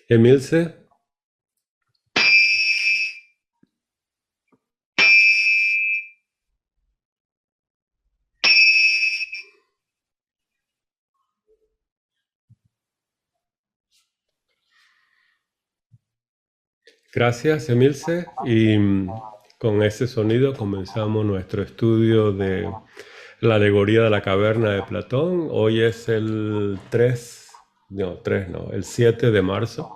Emilce. Gracias, Emilce. Y con ese sonido comenzamos nuestro estudio de la alegoría de la caverna de Platón. Hoy es el 7 de marzo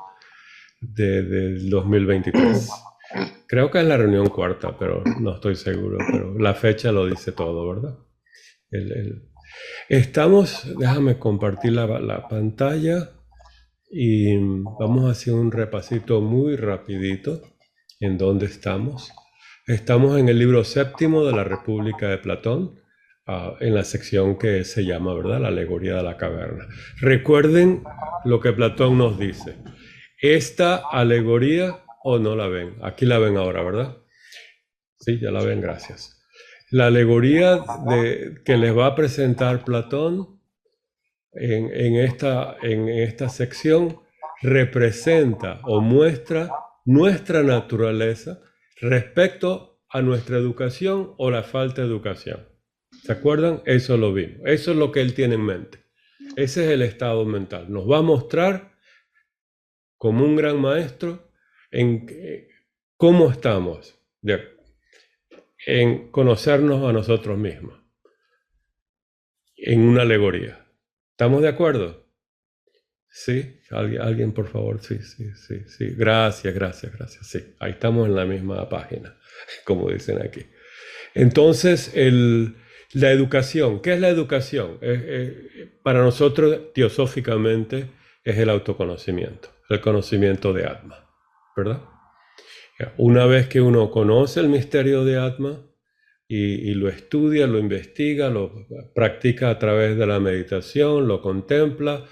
del 2023. Creo que es la reunión cuarta, pero no estoy seguro, pero la fecha lo dice todo, ¿verdad? Déjame compartir la pantalla y vamos a hacer un repasito muy rapidito en dónde estamos. Estamos en el libro séptimo de la República de Platón, en la sección que se llama, ¿verdad?, la alegoría de la caverna. Recuerden lo que Platón nos dice. Esta alegoría, o no la ven, aquí la ven ahora, ¿verdad? Sí, ya la ven, gracias. La alegoría que les va a presentar Platón en esta sección representa o muestra nuestra naturaleza respecto a nuestra educación o la falta de educación. ¿Se acuerdan? Eso lo vimos. Eso es lo que él tiene en mente. Ese es el estado mental. Nos va a mostrar como un gran maestro en cómo estamos en conocernos a nosotros mismos en una alegoría. ¿Estamos de acuerdo? Sí, alguien por favor, sí. Gracias. Sí, ahí estamos en la misma página, como dicen aquí. Entonces, la educación, ¿qué es la educación? Para nosotros, teosóficamente, es el autoconocimiento, el conocimiento de Atma, ¿verdad? Una vez que uno conoce el misterio de Atma y lo estudia, lo investiga, lo practica a través de la meditación, lo contempla,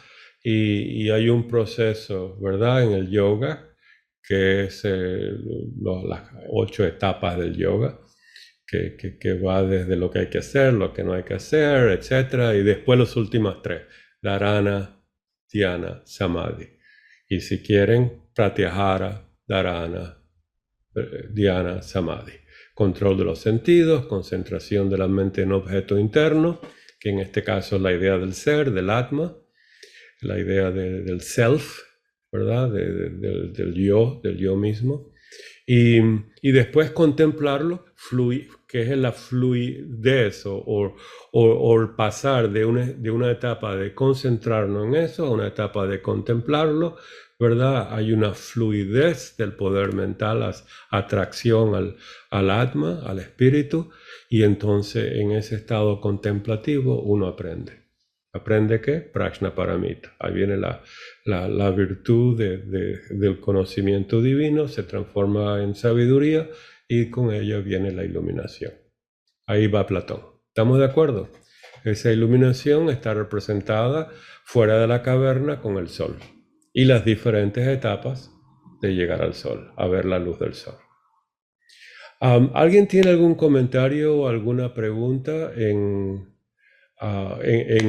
y hay un proceso, ¿verdad?, en el yoga, que es las 8 etapas del yoga, que va desde lo que hay que hacer, lo que no hay que hacer, etc. Y después las últimas 3, dharana, dhyana, samadhi. Y si quieren, pratyahara, dharana, dhyana, samadhi. Control de los sentidos, concentración de la mente en objeto interno, que en este caso es la idea del ser, del atma, la idea del self, ¿verdad? Del yo mismo. Y después contemplarlo, que es la fluidez o pasar de una etapa de concentrarnos en eso a una etapa de contemplarlo, ¿verdad? Hay una fluidez del poder mental, atracción al atma, al espíritu, y entonces en ese estado contemplativo uno aprende. ¿Aprende qué? Prajnaparamita. Ahí viene la virtud del conocimiento divino, se transforma en sabiduría y con ella viene la iluminación. Ahí va Platón. ¿Estamos de acuerdo? Esa iluminación está representada fuera de la caverna con el sol y las diferentes etapas de llegar al sol, a ver la luz del sol. ¿Alguien tiene algún comentario o alguna pregunta en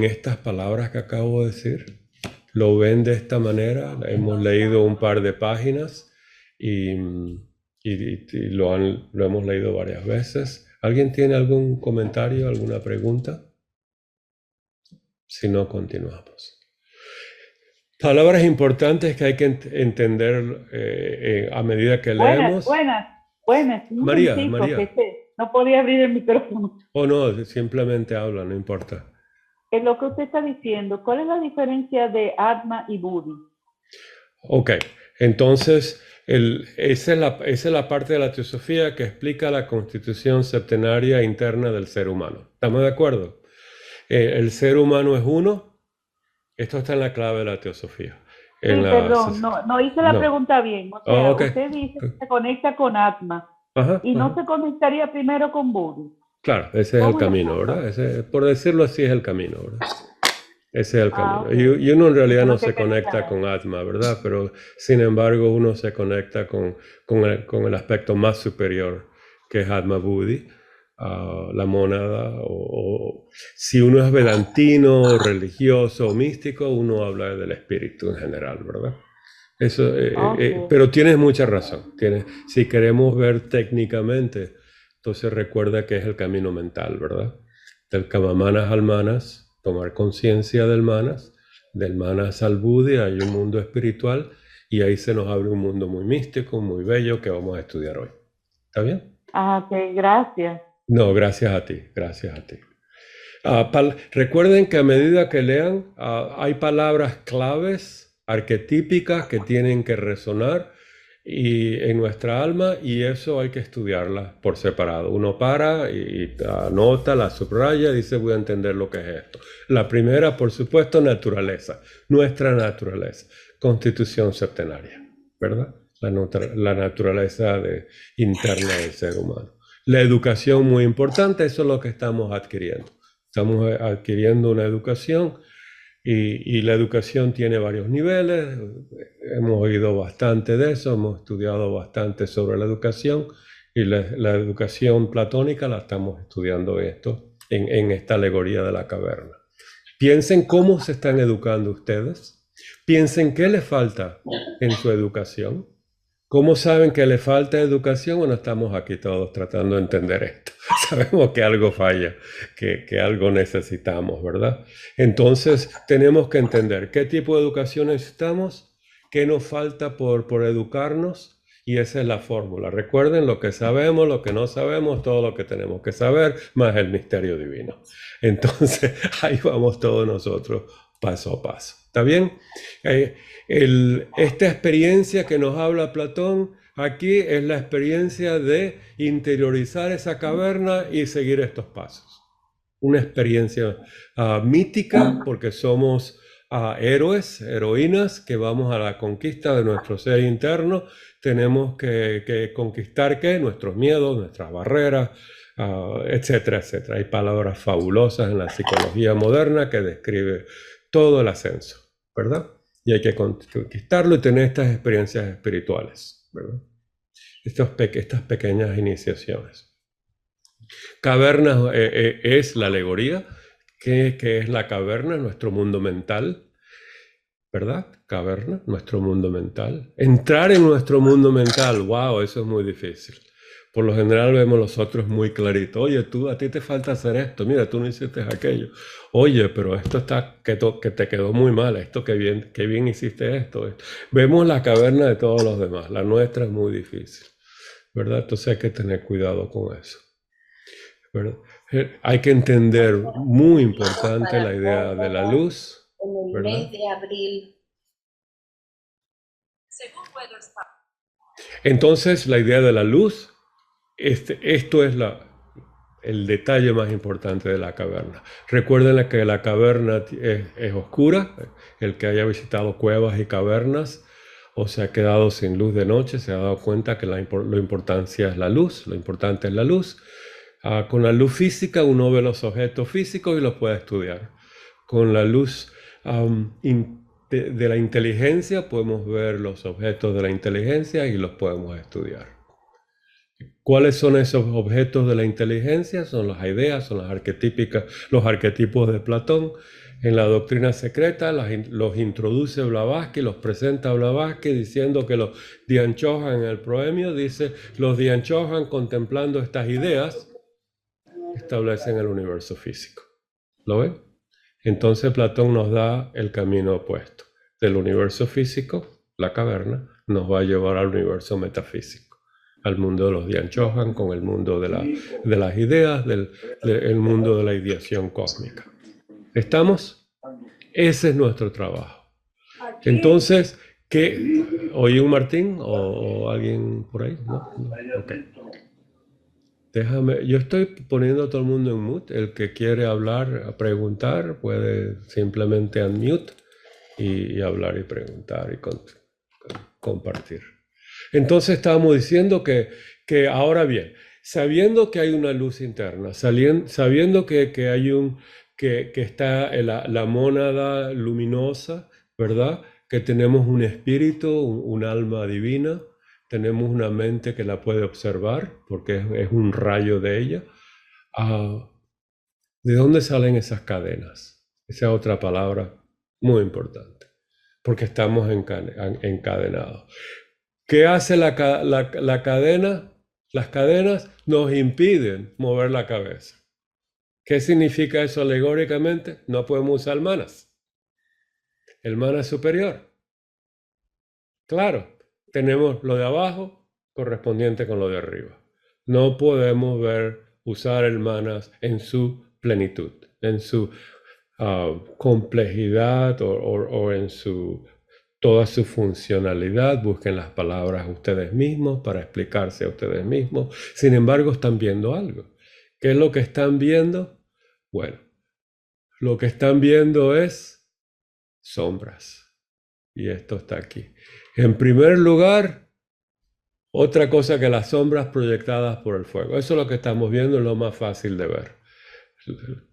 estas palabras que acabo de decir? ¿Lo ven de esta manera? Hemos leído un par de páginas y lo hemos leído varias veces. ¿Alguien tiene algún comentario, alguna pregunta? Si no, continuamos. Palabras importantes que hay que entender a medida que leemos. Buenas. María. No podía abrir el micrófono. Oh, no, simplemente habla, no importa. Es lo que usted está diciendo. ¿Cuál es la diferencia de Atma y Buddhi? Ok, entonces esa es la parte de la teosofía que explica la constitución septenaria interna del ser humano. ¿Estamos de acuerdo? El ser humano es uno. Esto está en la clave de la teosofía. Perdón, no hice la pregunta bien. O sea, okay. Usted dice que se conecta con Atma no se conectaría primero con Buddhi. Claro, ese es el camino, ¿verdad? Por decirlo así, es el camino, ¿verdad? Ese es el camino. Okay. Y uno en realidad no se conecta con Atma, ¿verdad? Pero sin embargo uno se conecta con el aspecto más superior, que es Atma Buddhi, la mónada, o si uno es vedantino, religioso o místico, uno habla del espíritu en general, ¿verdad? Eso, pero tienes mucha razón. Si queremos ver técnicamente, entonces recuerda que es el camino mental, ¿verdad? Del Kamamanas al Manas, tomar conciencia del Manas al Buddhi, hay un mundo espiritual y ahí se nos abre un mundo muy místico, muy bello que vamos a estudiar hoy. ¿Está bien? Ah, ok, gracias. No, gracias a ti, gracias a ti. Recuerden que a medida que lean, hay palabras claves, arquetípicas que tienen que resonar en nuestra alma, y eso hay que estudiarlas por separado. Uno para y anota, la subraya, dice voy a entender lo que es esto. La primera, por supuesto, naturaleza, nuestra naturaleza, constitución septenaria, ¿verdad? La naturaleza interna del ser humano. La educación, muy importante, eso es lo que estamos adquiriendo. Estamos adquiriendo una educación y la educación tiene varios niveles. Hemos oído bastante de eso, hemos estudiado bastante sobre la educación, y la educación platónica la estamos estudiando en esta alegoría de la caverna. Piensen cómo se están educando ustedes. Piensen qué les falta en su educación. ¿Cómo saben que le falta educación? Bueno, estamos aquí todos tratando de entender esto. Sabemos que algo falla, que algo necesitamos, ¿verdad? Entonces, tenemos que entender qué tipo de educación necesitamos, qué nos falta por educarnos, y esa es la fórmula. Recuerden lo que sabemos, lo que no sabemos, todo lo que tenemos que saber, más el misterio divino. Entonces, ahí vamos todos nosotros, paso a paso. ¿Está bien? Esta experiencia que nos habla Platón aquí es la experiencia de interiorizar esa caverna y seguir estos pasos. Una experiencia mítica, porque somos héroes, heroínas, que vamos a la conquista de nuestro ser interno. Tenemos que conquistar ¿qué? Nuestros miedos, nuestras barreras, etcétera, etcétera. Hay palabras fabulosas en la psicología moderna que describe todo el ascenso, ¿verdad? Y hay que conquistarlo y tener estas experiencias espirituales, ¿verdad? Estas pequeñas iniciaciones. Caverna es la alegoría. ¿Qué es la caverna? Nuestro mundo mental, ¿verdad? Caverna, nuestro mundo mental. Entrar en nuestro mundo mental, wow, eso es muy difícil. Por lo general vemos los otros muy clarito. Oye, a ti te falta hacer esto. Mira, tú no hiciste aquello. Oye, pero esto está que te quedó muy mal. Esto qué bien hiciste esto. Vemos la caverna de todos los demás. La nuestra es muy difícil, ¿verdad? Entonces hay que tener cuidado con eso, ¿verdad? Hay que entender, muy importante, la idea de la luz, en el mes de abril. Entonces, la idea de la luz, esto es el detalle más importante de la caverna. Recuerden que la caverna es oscura. El que haya visitado cuevas y cavernas o se ha quedado sin luz de noche se ha dado cuenta que lo importante es la luz. Con la luz física uno ve los objetos físicos y los puede estudiar. Con la luz de la inteligencia podemos ver los objetos de la inteligencia y los podemos estudiar. ¿Cuáles son esos objetos de la inteligencia? Son las ideas, son los arquetipos de Platón. En la doctrina secreta los introduce Blavatsky, los presenta Blavatsky diciendo que los Dian Chohan en el proemio dice, los Dian Chohan contemplando estas ideas establecen el universo físico. ¿Lo ven? Entonces Platón nos da el camino opuesto. Del universo físico, la caverna, nos va a llevar al universo metafísico, al mundo de los Dian Chohan, con el mundo de las ideas, el mundo de la ideación cósmica. ¿Estamos? Ese es nuestro trabajo. Entonces, ¿qué? ¿Oí un Martín o alguien por ahí? ¿No? Okay. Yo estoy poniendo a todo el mundo en mute. El que quiere hablar, preguntar, puede simplemente unmute y hablar y preguntar y compartir. Entonces estábamos diciendo que ahora bien, sabiendo que hay una luz interna, sabiendo que está la mónada luminosa, ¿verdad? Que tenemos un espíritu, un alma divina, tenemos una mente que la puede observar porque es un rayo de ella. ¿De dónde salen esas cadenas? Esa es otra palabra muy importante, porque estamos encadenados. ¿Qué hace la cadena? Las cadenas nos impiden mover la cabeza. ¿Qué significa eso alegóricamente? No podemos usar manas. El mana es superior. Claro, tenemos lo de abajo correspondiente con lo de arriba. No podemos usar el manas en su plenitud, en su complejidad o en toda su funcionalidad. Busquen las palabras ustedes mismos para explicarse a ustedes mismos. Sin embargo, están viendo algo. ¿Qué es lo que están viendo? Bueno, lo que están viendo es sombras. Y esto está aquí. En primer lugar, otra cosa que las sombras proyectadas por el fuego. Eso es lo que estamos viendo, es lo más fácil de ver.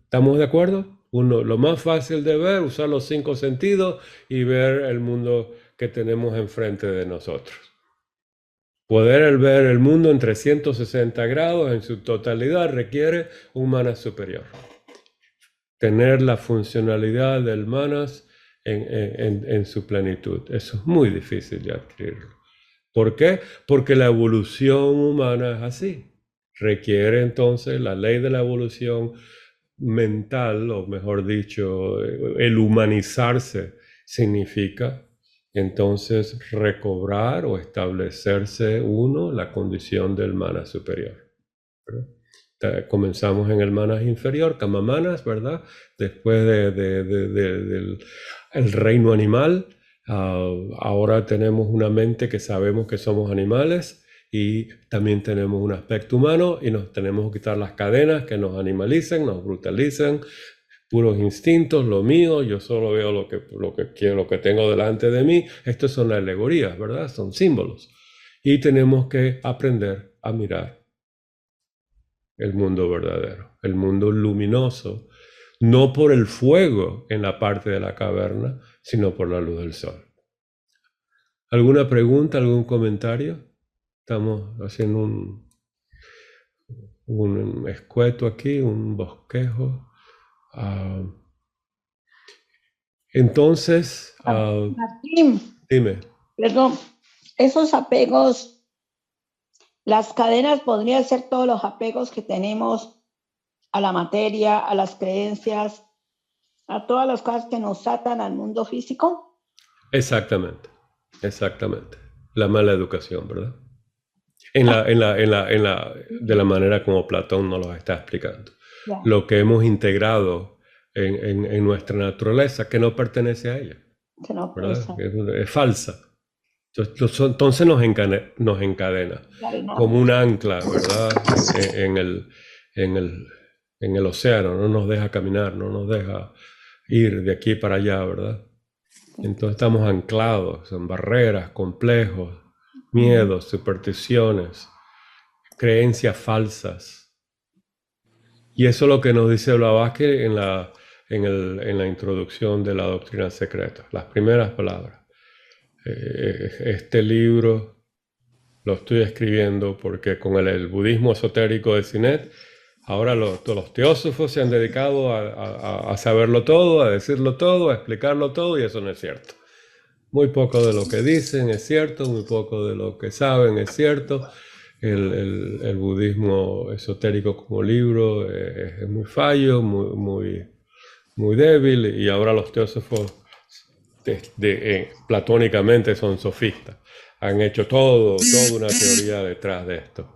¿Estamos de acuerdo? Lo más fácil de ver, usar los 5 sentidos y ver el mundo que tenemos enfrente de nosotros. Poder ver el mundo en 360 grados en su totalidad requiere un manas superior. Tener la funcionalidad del manas en su plenitud. Eso es muy difícil de adquirirlo. ¿Por qué? Porque la evolución humana es así. Requiere entonces la ley de la evolución mental, o mejor dicho, el humanizarse significa entonces recobrar o establecerse la condición del manas superior, ¿verdad? Comenzamos en el manas inferior, kama manas, ¿verdad? Después del reino animal, ahora tenemos una mente que sabemos que somos animales y también tenemos un aspecto humano y nos tenemos que quitar las cadenas que nos animalizan, nos brutalizan, puros instintos, lo mío, yo solo veo lo que quiero, lo que tengo delante de mí. Estas son alegorías, ¿verdad? Son símbolos. Y tenemos que aprender a mirar el mundo verdadero, el mundo luminoso, no por el fuego en la parte de la caverna, sino por la luz del sol. ¿Alguna pregunta, algún comentario? Estamos haciendo un escueto aquí, un bosquejo. Entonces, Martín, dime. perdón, esos apegos, las cadenas podrían ser todos los apegos que tenemos a la materia, a las creencias, a todas las cosas que nos atan al mundo físico. Exactamente. La mala educación, ¿verdad? De la manera como Platón nos lo está explicando. Yeah. Lo que hemos integrado en nuestra naturaleza que no pertenece a ella, ¿verdad? Es falsa. Entonces nos encadena como un ancla, ¿verdad? En el océano, no nos deja caminar, no nos deja ir de aquí para allá, ¿verdad? Entonces estamos anclados en barreras, complejos, miedos, supersticiones, creencias falsas. Y eso es lo que nos dice Blavatsky en la introducción de la doctrina secreta, las primeras palabras. Este libro lo estoy escribiendo porque con el budismo esotérico de Sinet, ahora los teósofos se han dedicado a saberlo todo, a decirlo todo, a explicarlo todo, y eso no es cierto. Muy poco de lo que dicen es cierto, muy poco de lo que saben es cierto. El budismo esotérico como libro es muy fallo, muy débil, y ahora los teósofos platónicamente son sofistas. Han hecho toda una teoría detrás de esto.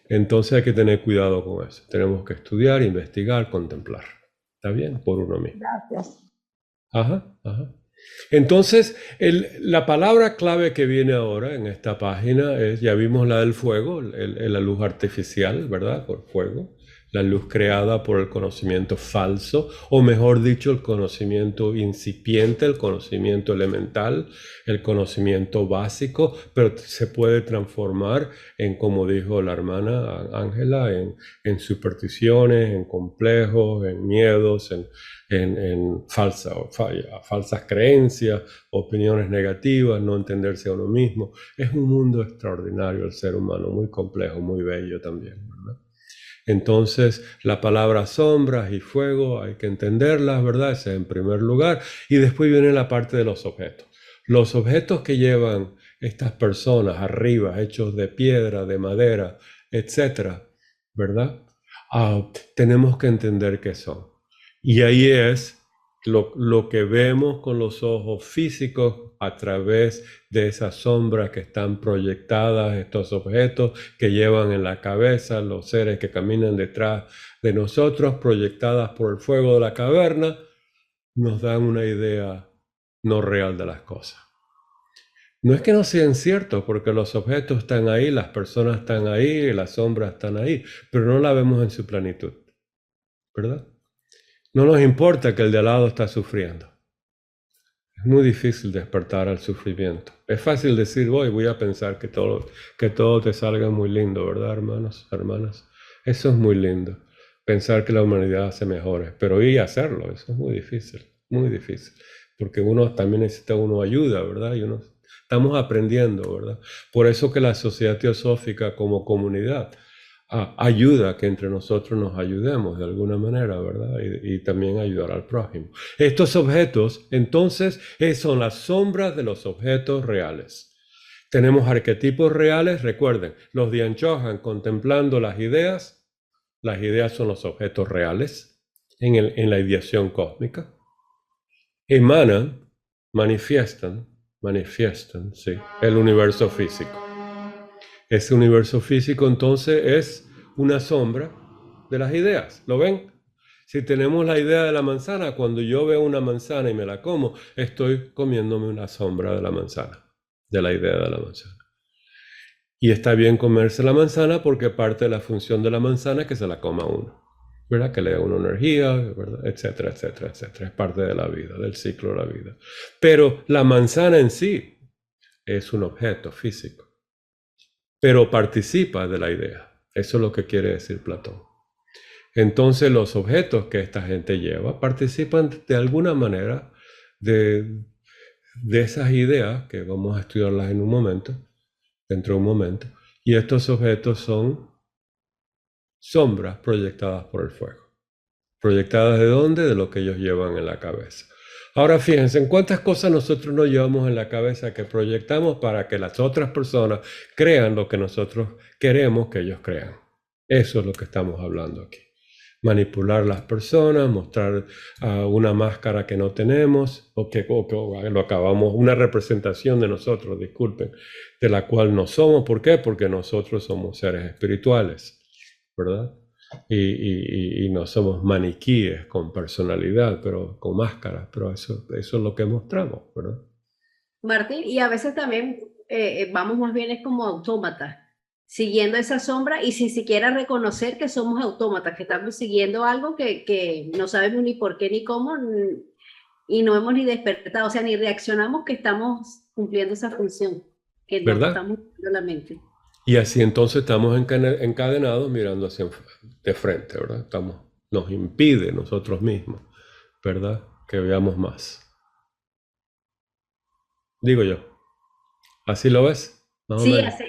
Entonces hay que tener cuidado con eso. Tenemos que estudiar, investigar, contemplar. ¿Está bien? Por uno mismo. Gracias. Ajá. Entonces, la palabra clave que viene ahora en esta página es, ya vimos la del fuego, la luz artificial, ¿verdad? Por fuego. La luz creada por el conocimiento falso, o mejor dicho, el conocimiento incipiente, el conocimiento elemental, el conocimiento básico, pero se puede transformar en, como dijo la hermana Ángela, en supersticiones, en complejos, en miedos, en falsas creencias, opiniones negativas, no entenderse a uno mismo. Es un mundo extraordinario el ser humano, muy complejo, muy bello también, ¿verdad? Entonces, la palabra sombras y fuego hay que entenderlas, ¿verdad? Ese es en primer lugar. Y después viene la parte de los objetos. Los objetos que llevan estas personas arriba, hechos de piedra, de madera, etcétera, ¿verdad? Tenemos que entender qué son. Y ahí es lo que vemos con los ojos físicos a través de esas sombras que están proyectadas, estos objetos que llevan en la cabeza, los seres que caminan detrás de nosotros, proyectadas por el fuego de la caverna, nos dan una idea no real de las cosas. No es que no sean ciertos, porque los objetos están ahí, las personas están ahí, las sombras están ahí, pero no la vemos en su plenitud, ¿verdad? No nos importa que el de al lado está sufriendo. Es muy difícil despertar al sufrimiento. Es fácil decir, voy a pensar que todo te salga muy lindo, ¿verdad, hermanos, hermanas? Eso es muy lindo, pensar que la humanidad se mejore, pero ir a hacerlo, eso es muy difícil, porque uno también necesita ayuda, ¿verdad? Estamos aprendiendo, ¿verdad? Por eso que la Sociedad Teosófica como comunidad ayuda a que entre nosotros nos ayudemos de alguna manera, ¿verdad? Y también ayudar al prójimo. Estos objetos, entonces, son las sombras de los objetos reales. Tenemos arquetipos reales, recuerden, los Dian Chohan contemplando las ideas son los objetos reales en la ideación cósmica. Emanan, manifiestan, sí, el universo físico. Ese universo físico entonces es una sombra de las ideas. ¿Lo ven? Si tenemos la idea de la manzana, cuando yo veo una manzana y me la como, estoy comiéndome una sombra de la manzana, de la idea de la manzana. Y está bien comerse la manzana porque parte de la función de la manzana es que se la coma uno, ¿verdad? Que le dé una energía, ¿verdad? Etcétera, etcétera, etcétera. Es parte de la vida, del ciclo de la vida. Pero la manzana en sí es un objeto físico, pero participa de la idea. Eso es lo que quiere decir Platón. Entonces los objetos que esta gente lleva participan de alguna manera de esas ideas que vamos a estudiarlas en un momento, dentro de un momento, y estos objetos son sombras proyectadas por el fuego. ¿Proyectadas de dónde? De lo que ellos llevan en la cabeza. Ahora fíjense, en cuántas cosas nosotros nos llevamos en la cabeza que proyectamos para que las otras personas crean lo que nosotros queremos que ellos crean. Eso es lo que estamos hablando aquí. Manipular las personas, mostrar una máscara que no tenemos, o lo acabamos, una representación de nosotros, disculpen, de la cual no somos. ¿Por qué? Porque nosotros somos seres espirituales, ¿verdad? Y no somos maniquíes con personalidad, pero con máscaras, pero eso es lo que mostramos, ¿verdad? Martín, y a veces también vamos más bien es como autómatas, siguiendo esa sombra y sin siquiera reconocer que somos autómatas, que estamos siguiendo algo que no sabemos ni por qué ni cómo, y no hemos ni despertado, o sea, ni reaccionamos que estamos cumpliendo esa función, que ¿verdad? Nos estamos viendo la mente. Y así entonces estamos encadenados mirando hacia de frente, ¿verdad? Nos impide nosotros mismos, ¿verdad? Que veamos más. Digo yo. ¿Así lo ves? Sí, así.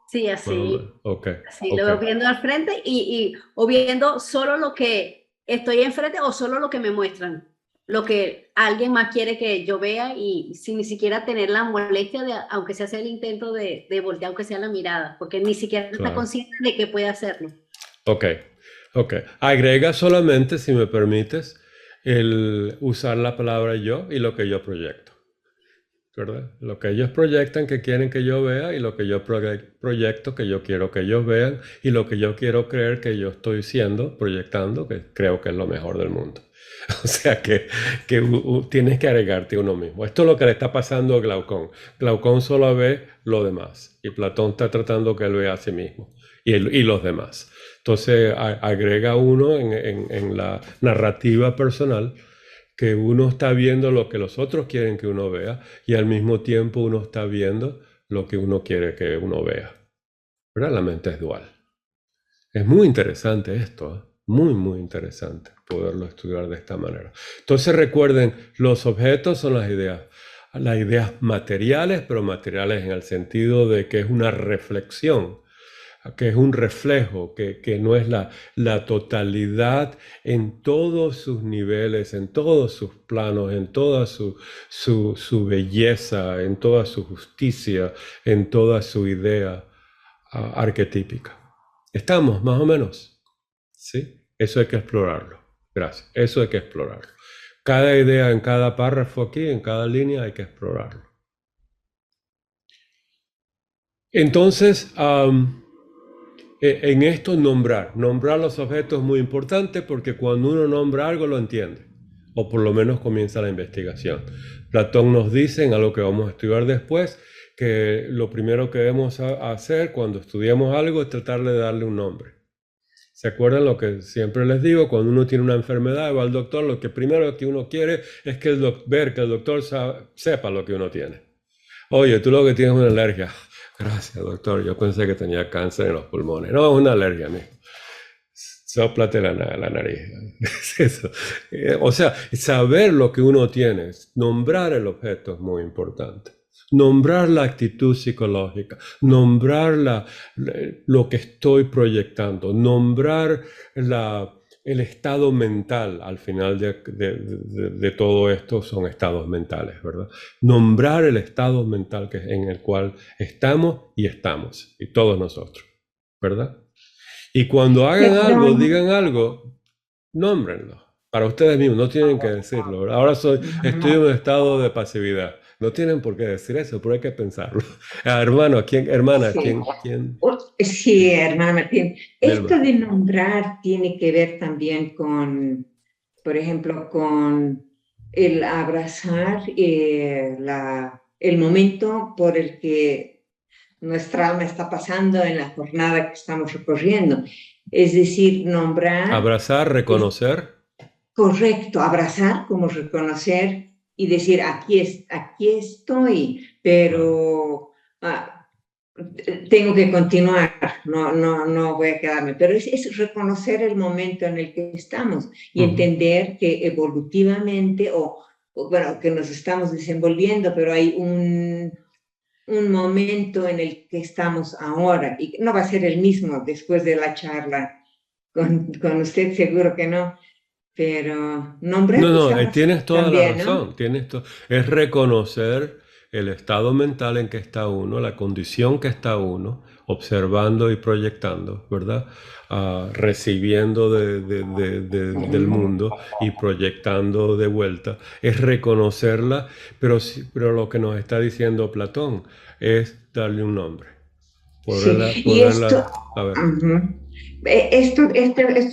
Sí, así. Okay. Así lo veo viendo al frente o viendo solo lo que estoy enfrente o solo lo que me muestran. Lo que alguien más quiere que yo vea y sin ni siquiera tener la molestia de, aunque se hace el intento de voltear, aunque sea la mirada, porque ni siquiera está consciente de que puede hacerlo. Ok. Agrega solamente, si me permites, el usar la palabra yo y lo que yo proyecto, ¿verdad? Lo que ellos proyectan que quieren que yo vea y lo que yo proyecto que yo quiero que ellos vean y lo que yo quiero creer que yo estoy proyectando, que creo que es lo mejor del mundo. O sea que tienes que agregarte a uno mismo. Esto es lo que le está pasando a Glaucón. Glaucón solo ve lo demás y Platón está tratando que él vea a sí mismo y los demás. Entonces agrega uno en la narrativa personal que uno está viendo lo que los otros quieren que uno vea y al mismo tiempo uno está viendo lo que uno quiere que uno vea. ¿Verdad? La mente es dual. Es muy interesante esto, ¿eh? Muy, muy interesante poderlo estudiar de esta manera. Entonces recuerden, los objetos son las ideas materiales, pero materiales en el sentido de que es una reflexión que es un reflejo, que no es la totalidad en todos sus niveles, en todos sus planos, en toda su belleza, en toda su justicia, en toda su idea arquetípica. ¿Estamos más o menos? ¿Sí? Eso hay que explorarlo. Gracias. Eso hay que explorarlo. Cada idea en cada párrafo aquí, en cada línea, hay que explorarlo. Entonces, en esto nombrar los objetos es muy importante porque cuando uno nombra algo lo entiende, o por lo menos comienza la investigación. Platón nos dice, en algo que vamos a estudiar después, que lo primero que debemos hacer cuando estudiamos algo es tratar de darle un nombre. ¿Se acuerdan lo que siempre les digo? Cuando uno tiene una enfermedad y va al doctor, lo que primero que uno quiere es ver que el doctor sepa lo que uno tiene. Oye, tú lo que tienes es una alergia. Gracias, doctor. Yo pensé que tenía cáncer en los pulmones. No, es una alergia, mijo. Sóplate la nariz. Eso. O sea, saber lo que uno tiene, nombrar el objeto es muy importante. Nombrar la actitud psicológica, nombrar lo que estoy proyectando, nombrar el estado mental. Al final de todo esto son estados mentales, ¿verdad? Nombrar el estado mental en el cual estamos, y todos nosotros, ¿verdad? Y cuando hagan algo, digan algo, nómbrenlo. Para ustedes mismos, no tienen que decirlo, ¿verdad? Ahora estoy en un estado de pasividad. No tienen por qué decir eso, pero hay que pensarlo. Hermano, hermana, sí. ¿quién? Sí, hermana Martín. Esto de nombrar tiene que ver también con, por ejemplo, con el abrazar el momento por el que nuestra alma está pasando en la jornada que estamos recorriendo. Es decir, nombrar... Abrazar, reconocer. Correcto, abrazar como reconocer y decir, aquí estoy, pero tengo que continuar, no voy a quedarme. Pero es reconocer el momento en el que estamos y entender que evolutivamente, bueno, que nos estamos desenvolviendo, pero hay un momento en el que estamos ahora y no va a ser el mismo después de la charla con usted, seguro que no. Pero nombrar... No, tienes toda también, la razón. ¿No? Es reconocer el estado mental en que está uno, la condición que está uno, observando y proyectando, ¿verdad? Recibiendo del mundo y proyectando de vuelta. Es reconocerla, pero lo que nos está diciendo Platón es darle un nombre. A ver. Esto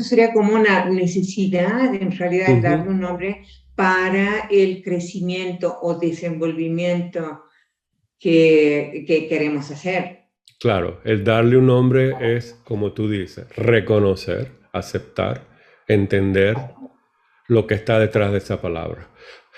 sería como una necesidad, en realidad, darle un nombre para el crecimiento o desenvolvimiento que queremos hacer. Claro, el darle un nombre es, como tú dices, reconocer, aceptar, entender lo que está detrás de esa palabra.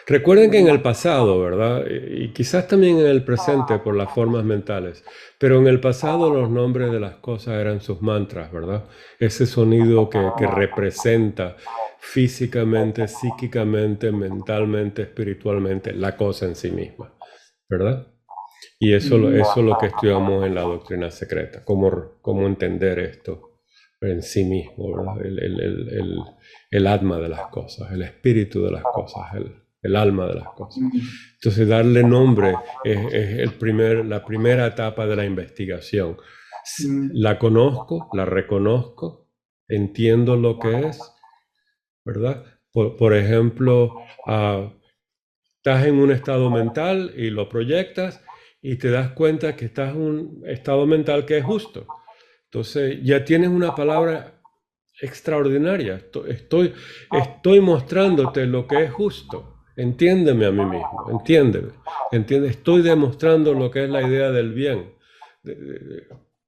Recuerden que en el pasado, ¿verdad? Y quizás también en el presente por las formas mentales, pero en el pasado los nombres de las cosas eran sus mantras, ¿verdad? Ese sonido que representa físicamente, psíquicamente, mentalmente, espiritualmente, la cosa en sí misma, ¿verdad? Y eso es lo que estudiamos en la doctrina secreta, cómo entender esto en sí mismo, ¿verdad? El alma de las cosas, el espíritu de las cosas, el alma de las cosas. Entonces, darle nombre es la primera etapa de la investigación. La conozco, la reconozco, entiendo lo que es, ¿verdad? Por ejemplo, estás en un estado mental y lo proyectas y te das cuenta que estás en un estado mental que es justo. Entonces, ya tienes una palabra extraordinaria. Estoy mostrándote lo que es justo. Entiéndeme a mí mismo, entiéndeme. Estoy demostrando lo que es la idea del bien.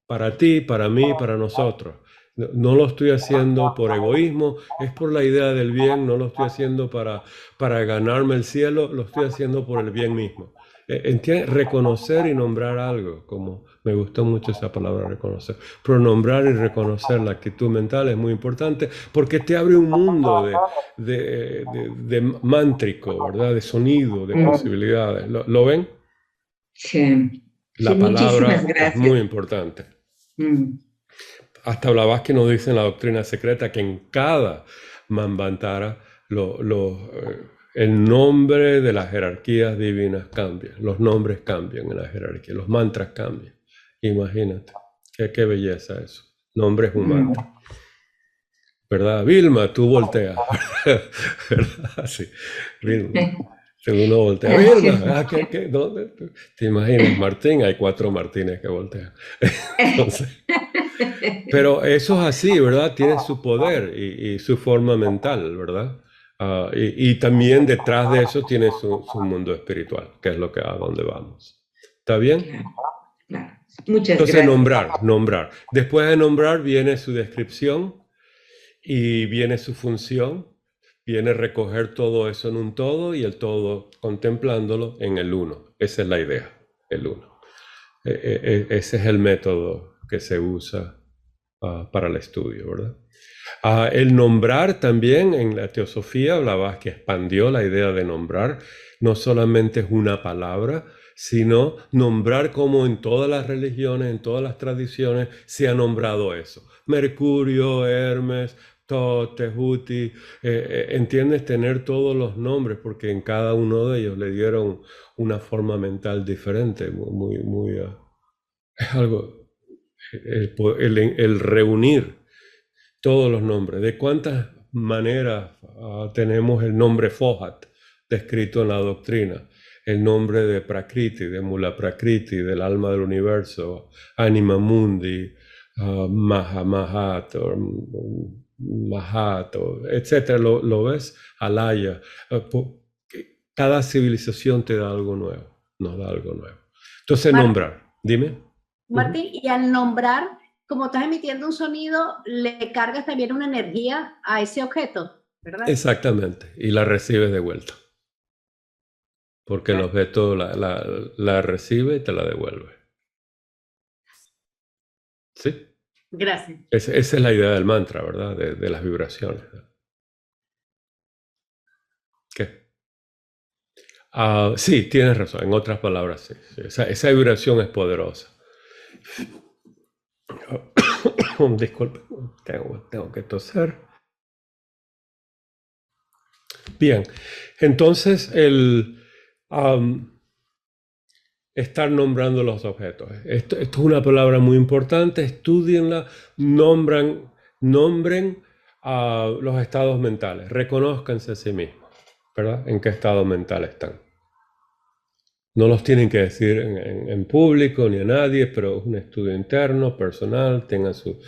Para ti, para mí, para nosotros. No lo estoy haciendo por egoísmo, es por la idea del bien, no lo estoy haciendo para ganarme el cielo, lo estoy haciendo por el bien mismo. Reconocer y nombrar algo, como me gustó mucho esa palabra reconocer, pero nombrar y reconocer la actitud mental es muy importante porque te abre un mundo de mántrico, ¿verdad? De sonido, de posibilidades. ¿Lo ven? Sí. La palabra es muy importante. Hasta Blavatsky nos dice en la doctrina secreta que en cada Manvantara el nombre de las jerarquías divinas cambia, los nombres cambian en la jerarquía, los mantras cambian. Imagínate, qué belleza eso. Nombres humanos. ¿Verdad? Vilma, tú volteas. ¿Verdad? Sí, Vilma. Uno voltea. Vilma, ¿dónde? ¿Te imaginas, Martín? Hay 4 Martínez que voltean. Entonces, pero eso es así, ¿verdad? Tiene su poder y su forma mental, ¿verdad? Y también detrás de eso tiene su mundo espiritual, que es a donde vamos. ¿Está bien? Claro. Muchas Entonces, gracias. nombrar. Después de nombrar viene su descripción y viene su función, viene recoger todo eso en un todo y el todo contemplándolo en el uno. Esa es la idea, el uno. Ese es el método que se usa para el estudio, ¿verdad? El nombrar también en la teosofía, Blavatsky expandió la idea de nombrar, no solamente es una palabra, sino nombrar como en todas las religiones, en todas las tradiciones se ha nombrado eso. Mercurio, Hermes, Thoth, Tehuti, ¿entiendes? Tener todos los nombres, porque en cada uno de ellos le dieron una forma mental diferente, es algo, el reunir todos los nombres. ¿De cuántas maneras tenemos el nombre Fohat descrito en la doctrina? El nombre de Prakriti, de Mula Prakriti, del alma del universo, Anima Mundi, Mahat, etc. ¿Lo ves? Alaya. Cada civilización te da algo nuevo, nos da algo nuevo. Entonces, nombrar. Dime. Martín, y al nombrar, como estás emitiendo un sonido, le cargas también una energía a ese objeto, ¿verdad? Exactamente, y la recibes de vuelta. Porque el objeto la recibe y te la devuelve. ¿Sí? Gracias. Esa es la idea del mantra, ¿verdad? De las vibraciones. ¿Qué? Sí, tienes razón. En otras palabras, sí. Esa vibración es poderosa. Disculpe, tengo que toser. Bien, entonces estar nombrando los objetos. Esto es una palabra muy importante, estudienla, nombren los estados mentales, reconózcanse a sí mismos, ¿verdad? ¿En qué estado mental están? No los tienen que decir en público ni a nadie, pero es un estudio interno, personal, tengan su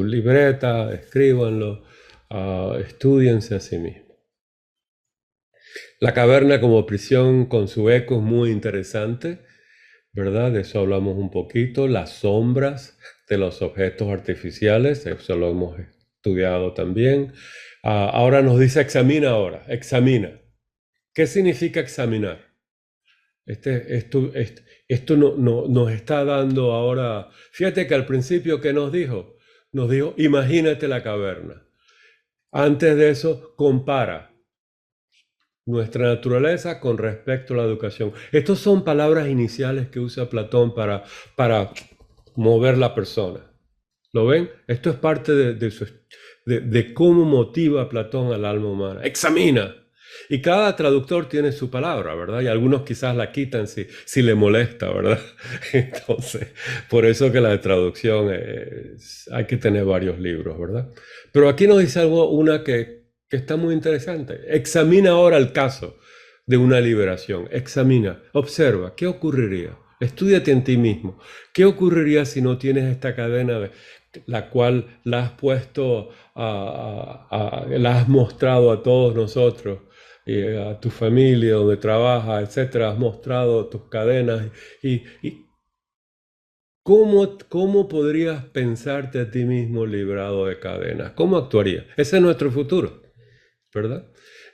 libreta, escríbanlo, estúdiense a sí mismos. La caverna como prisión con su eco es muy interesante, ¿verdad? De eso hablamos un poquito. Las sombras de los objetos artificiales, eso lo hemos estudiado también. Ahora nos dice examina ahora, examina. ¿Qué significa examinar? Esto nos está dando ahora, fíjate que al principio que nos dijo, imagínate la caverna. Antes de eso, compara nuestra naturaleza con respecto a la educación. Estas son palabras iniciales que usa Platón para mover la persona. ¿Lo ven? Esto es parte de cómo motiva Platón al alma humana. Examina. Y cada traductor tiene su palabra, ¿verdad? Y algunos quizás la quitan si le molesta, ¿verdad? Entonces, por eso que la traducción hay que tener varios libros, ¿verdad? Pero aquí nos dice una que está muy interesante. Examina ahora el caso de una liberación. Examina, observa, ¿qué ocurriría? Estúdiate en ti mismo. ¿Qué ocurriría si no tienes esta cadena la cual la has puesto, la has mostrado a todos nosotros? A tu familia, donde trabajas, etcétera, has mostrado tus cadenas y ¿cómo podrías pensarte a ti mismo librado de cadenas? ¿Cómo actuarías? Ese es nuestro futuro, ¿verdad?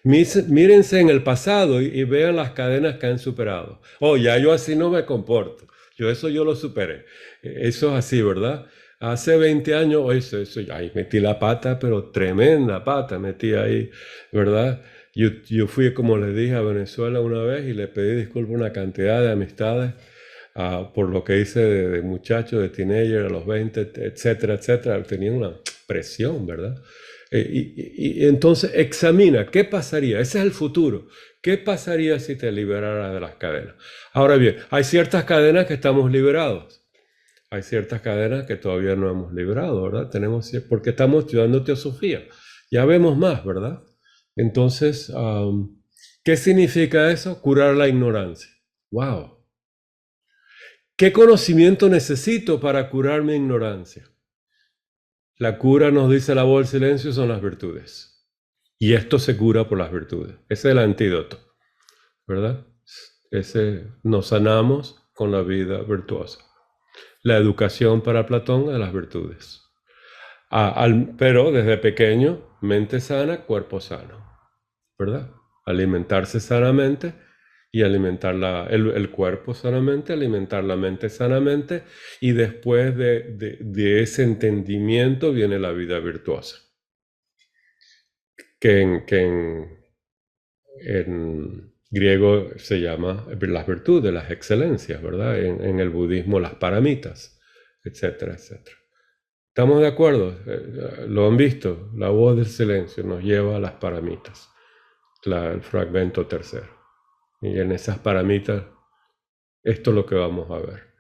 Mírense en el pasado y vean las cadenas que han superado. Oh, ya yo así no me comporto. Eso yo lo superé. Eso es así, ¿verdad? Hace 20 años, ahí metí la pata, pero tremenda pata metí ahí, ¿verdad? Yo fui, como les dije, a Venezuela una vez y le pedí disculpas a una cantidad de amistades por lo que hice de muchacho, de teenager, a los 20, etcétera, etcétera, tenía una presión, ¿verdad? Y entonces examina, ¿qué pasaría? Ese es el futuro. ¿Qué pasaría si te liberaras de las cadenas? Ahora bien, hay ciertas cadenas que estamos liberados. Hay ciertas cadenas que todavía no hemos liberado, ¿verdad? Porque estamos estudiando teosofía. Ya vemos más, ¿verdad? Entonces, ¿qué significa eso? Curar la ignorancia. ¡Wow! ¿Qué conocimiento necesito para curar mi ignorancia? La cura, nos dice la voz del silencio, son las virtudes. Y esto se cura por las virtudes. Ese es el antídoto, ¿verdad? Nos sanamos con la vida virtuosa. La educación para Platón es las virtudes. Pero desde pequeño, mente sana, cuerpo sano, ¿verdad? Alimentarse sanamente y alimentar el cuerpo sanamente, alimentar la mente sanamente, y después de ese entendimiento viene la vida virtuosa, que en griego se llama las virtudes, las excelencias, ¿verdad? En el budismo las paramitas, etcétera, etcétera. ¿Estamos de acuerdo? Lo han visto, la voz del silencio nos lleva a las paramitas, el fragmento tercero. Y en esas paramitas, esto es lo que vamos a ver.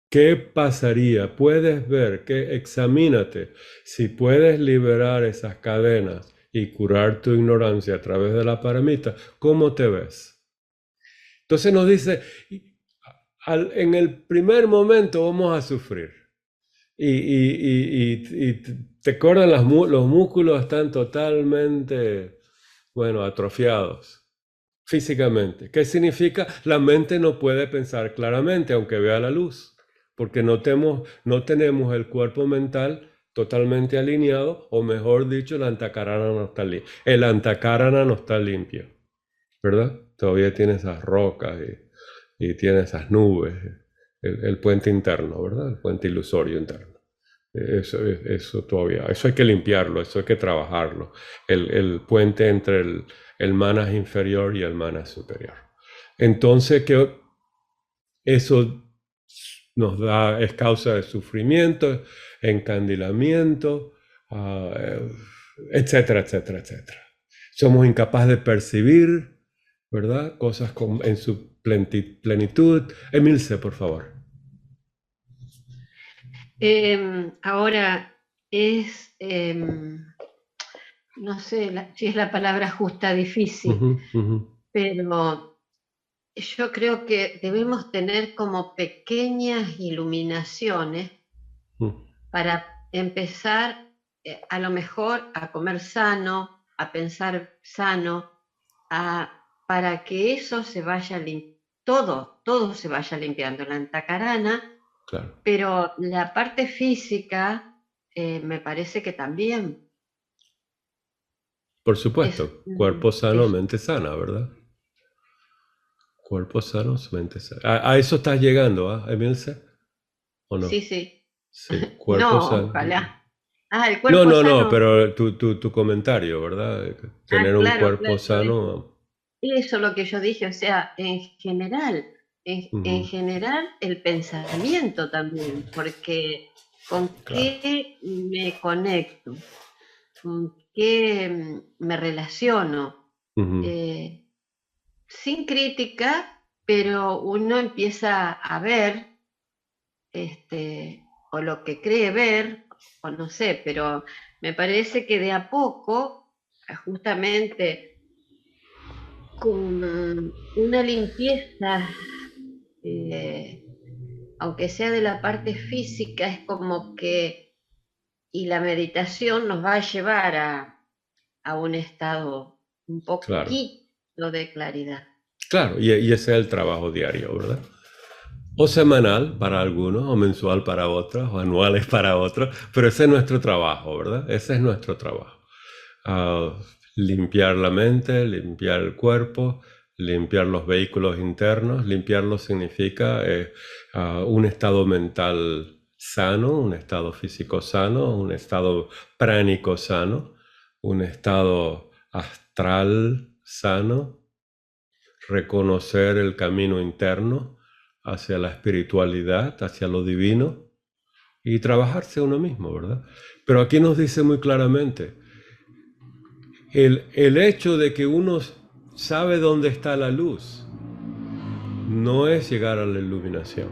¿Qué pasaría? Puedes ver, examínate si puedes liberar esas cadenas y curar tu ignorancia a través de la paramita. ¿Cómo te ves? Entonces nos dice, en el primer momento vamos a sufrir. Y te acuerdan, los músculos están totalmente, atrofiados físicamente. ¿Qué significa? La mente no puede pensar claramente, aunque vea la luz, porque no tenemos el cuerpo mental totalmente alineado, o mejor dicho, el antakarana no está limpio, ¿verdad? Todavía tiene esas rocas y tiene esas nubes, el puente interno, ¿verdad? El puente ilusorio interno. Eso todavía, eso hay que limpiarlo, eso hay que trabajarlo. El puente entre el manas inferior y el manas superior. Entonces, eso es causa de sufrimiento, encandilamiento, etcétera, etcétera, etcétera. Somos incapaces de percibir, ¿verdad? Cosas en su plenitud. Emilce, por favor. Ahora no sé si es la palabra justa, difícil, pero yo creo que debemos tener como pequeñas iluminaciones para empezar a lo mejor a comer sano, a pensar sano, para que eso se vaya todo se vaya limpiando, la antakarana. Claro. Pero la parte física me parece que también. Por supuesto, cuerpo sano, mente sana, ¿verdad? Cuerpo sano, mente sana. ¿A eso estás llegando, Emilce? ¿O no? Sí, sí. Sí, cuerpo sano. Ojalá. El cuerpo sano. No, pero tu comentario, ¿verdad? Tener un cuerpo sano. Eso es lo que yo dije, o sea, en general. En general, el pensamiento también, porque ¿con qué me conecto? ¿Con qué me relaciono? Sin crítica, pero uno empieza a ver, o lo que cree ver, o no sé, pero me parece que de a poco, justamente con una limpieza, aunque sea de la parte física, es como que, y la meditación nos va a llevar a un estado un poquito de claridad. Claro, y ese es el trabajo diario, ¿verdad? O semanal para algunos, o mensual para otros, o anuales para otros, pero ese es nuestro trabajo, ¿verdad? Ese es nuestro trabajo. Limpiar la mente, limpiar el cuerpo, limpiar los vehículos internos. Limpiarlo significa un estado mental sano, un estado físico sano, un estado pránico sano, un estado astral sano, reconocer el camino interno, hacia la espiritualidad, hacia lo divino y trabajarse a uno mismo, ¿verdad? Pero aquí nos dice muy claramente, el hecho de que uno sabe dónde está la luz no es llegar a la iluminación.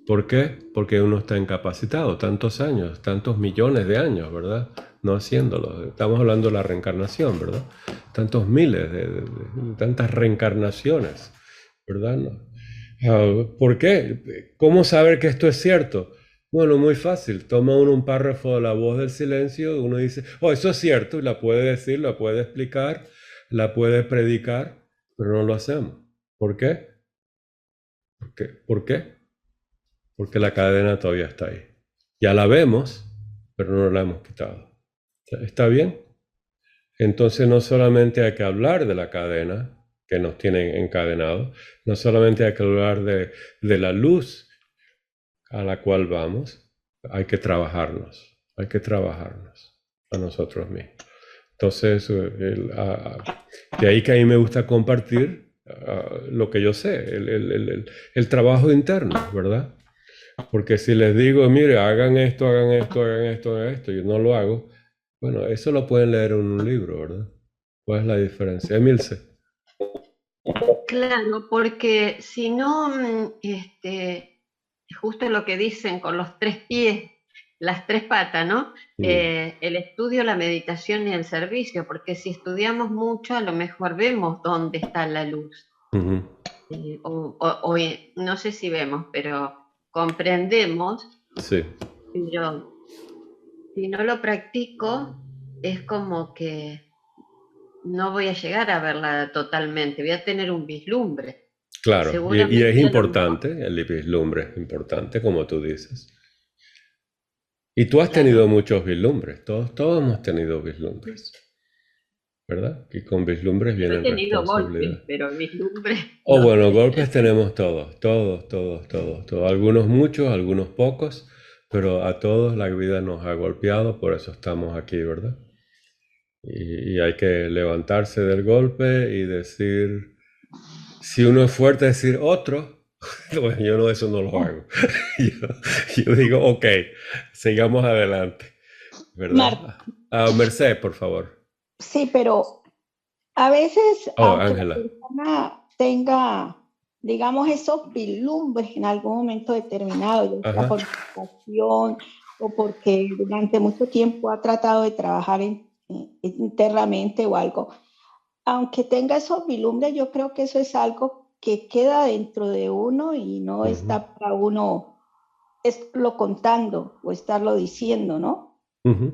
¿Por qué? Porque uno está incapacitado tantos años, tantos millones de años, ¿verdad? No haciéndolo. Estamos hablando de la reencarnación, ¿verdad? Tantos miles, de tantas reencarnaciones, ¿verdad? ¿Por qué? ¿Cómo saber que esto es cierto? Bueno, muy fácil. Toma uno un párrafo de La Voz del Silencio, uno dice, oh, eso es cierto, y la puede decir, la puede explicar, la puede predicar, pero no lo hacemos. ¿Por qué? ¿Por qué? Porque la cadena todavía está ahí. Ya la vemos, pero no la hemos quitado. ¿Está bien? Entonces no solamente hay que hablar de la cadena que nos tiene encadenados, no solamente hay que hablar de la luz a la cual vamos, hay que trabajarnos a nosotros mismos. Entonces, de ahí que a mí me gusta compartir lo que yo sé, el trabajo interno, ¿verdad? Porque si les digo, mire, hagan esto, hagan esto, hagan esto, hagan esto, y no lo hago, bueno, eso lo pueden leer en un libro, ¿verdad? ¿Cuál es la diferencia? Emilce. Claro, porque si no, justo lo que dicen con los 3 pies, las 3 patas, ¿no? El estudio, la meditación y el servicio, porque si estudiamos mucho, a lo mejor vemos dónde está la luz. O no sé si vemos, pero comprendemos. Sí. Pero si no lo practico, es como que no voy a llegar a verla totalmente, voy a tener un vislumbre. Claro, y es importante, el vislumbre es importante, como tú dices. Y tú has tenido muchos vislumbres, todos hemos tenido vislumbres, ¿verdad? Y con vislumbres vienen responsabilidades. He tenido golpes, pero vislumbres... Bueno, golpes tenemos todos, algunos muchos, algunos pocos, pero a todos la vida nos ha golpeado, por eso estamos aquí, ¿verdad? Y hay que levantarse del golpe y decir, si uno es fuerte, decir otro. Bueno, yo no, eso no lo hago. yo digo, ok, sigamos adelante, ¿verdad? Merced, por favor. Sí, pero a veces, aunque Ángela, la persona tenga, digamos, esos vislumbres en algún momento determinado, ya sea por educación o porque durante mucho tiempo ha tratado de trabajar internamente o algo, aunque tenga esos vislumbres, yo creo que eso es algo que queda dentro de uno y no está para uno estarlo contando o estarlo diciendo, ¿no?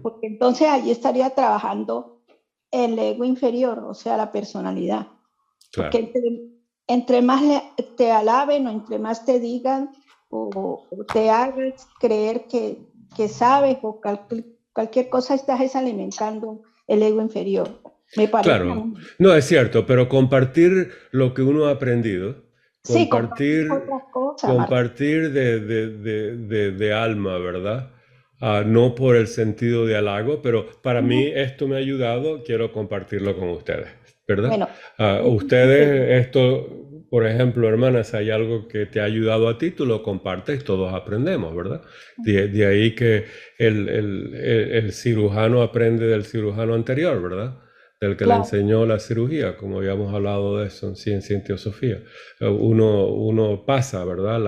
Porque entonces allí estaría trabajando el ego inferior, o sea, la personalidad. Claro. Porque entre más te alaben o entre más te digan o te hagas creer que sabes o cualquier cosa, estás alimentando el ego inferior. Me parece. Claro, no es cierto, pero compartir lo que uno ha aprendido, compartir de alma, ¿verdad? No por el sentido de halago, pero para mí esto me ha ayudado, quiero compartirlo con ustedes, ¿verdad? Bueno, ustedes, esto, por ejemplo, hermanas, hay algo que te ha ayudado a ti, tú lo compartes, todos aprendemos, ¿verdad? De ahí que el cirujano aprende del cirujano anterior, ¿verdad? Del que le enseñó la cirugía, como habíamos hablado de eso en Ciencia y Teosofía. Uno pasa, ¿verdad?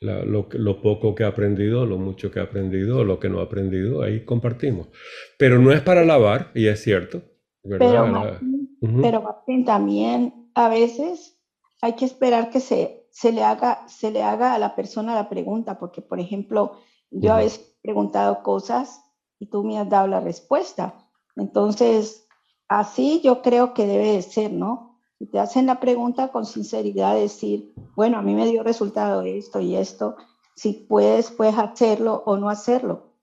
Lo poco que ha aprendido, lo mucho que ha aprendido, lo que no ha aprendido, ahí compartimos. Pero no es para alabar, y es cierto, ¿verdad? Pero Martín, también a veces hay que esperar que se le haga a la persona la pregunta, porque, por ejemplo, yo a veces he preguntado cosas y tú me has dado la respuesta. Entonces, así yo creo que debe de ser, ¿no? Si te hacen la pregunta con sinceridad, decir, bueno, a mí me dio resultado esto y esto, si puedes hacerlo o no hacerlo.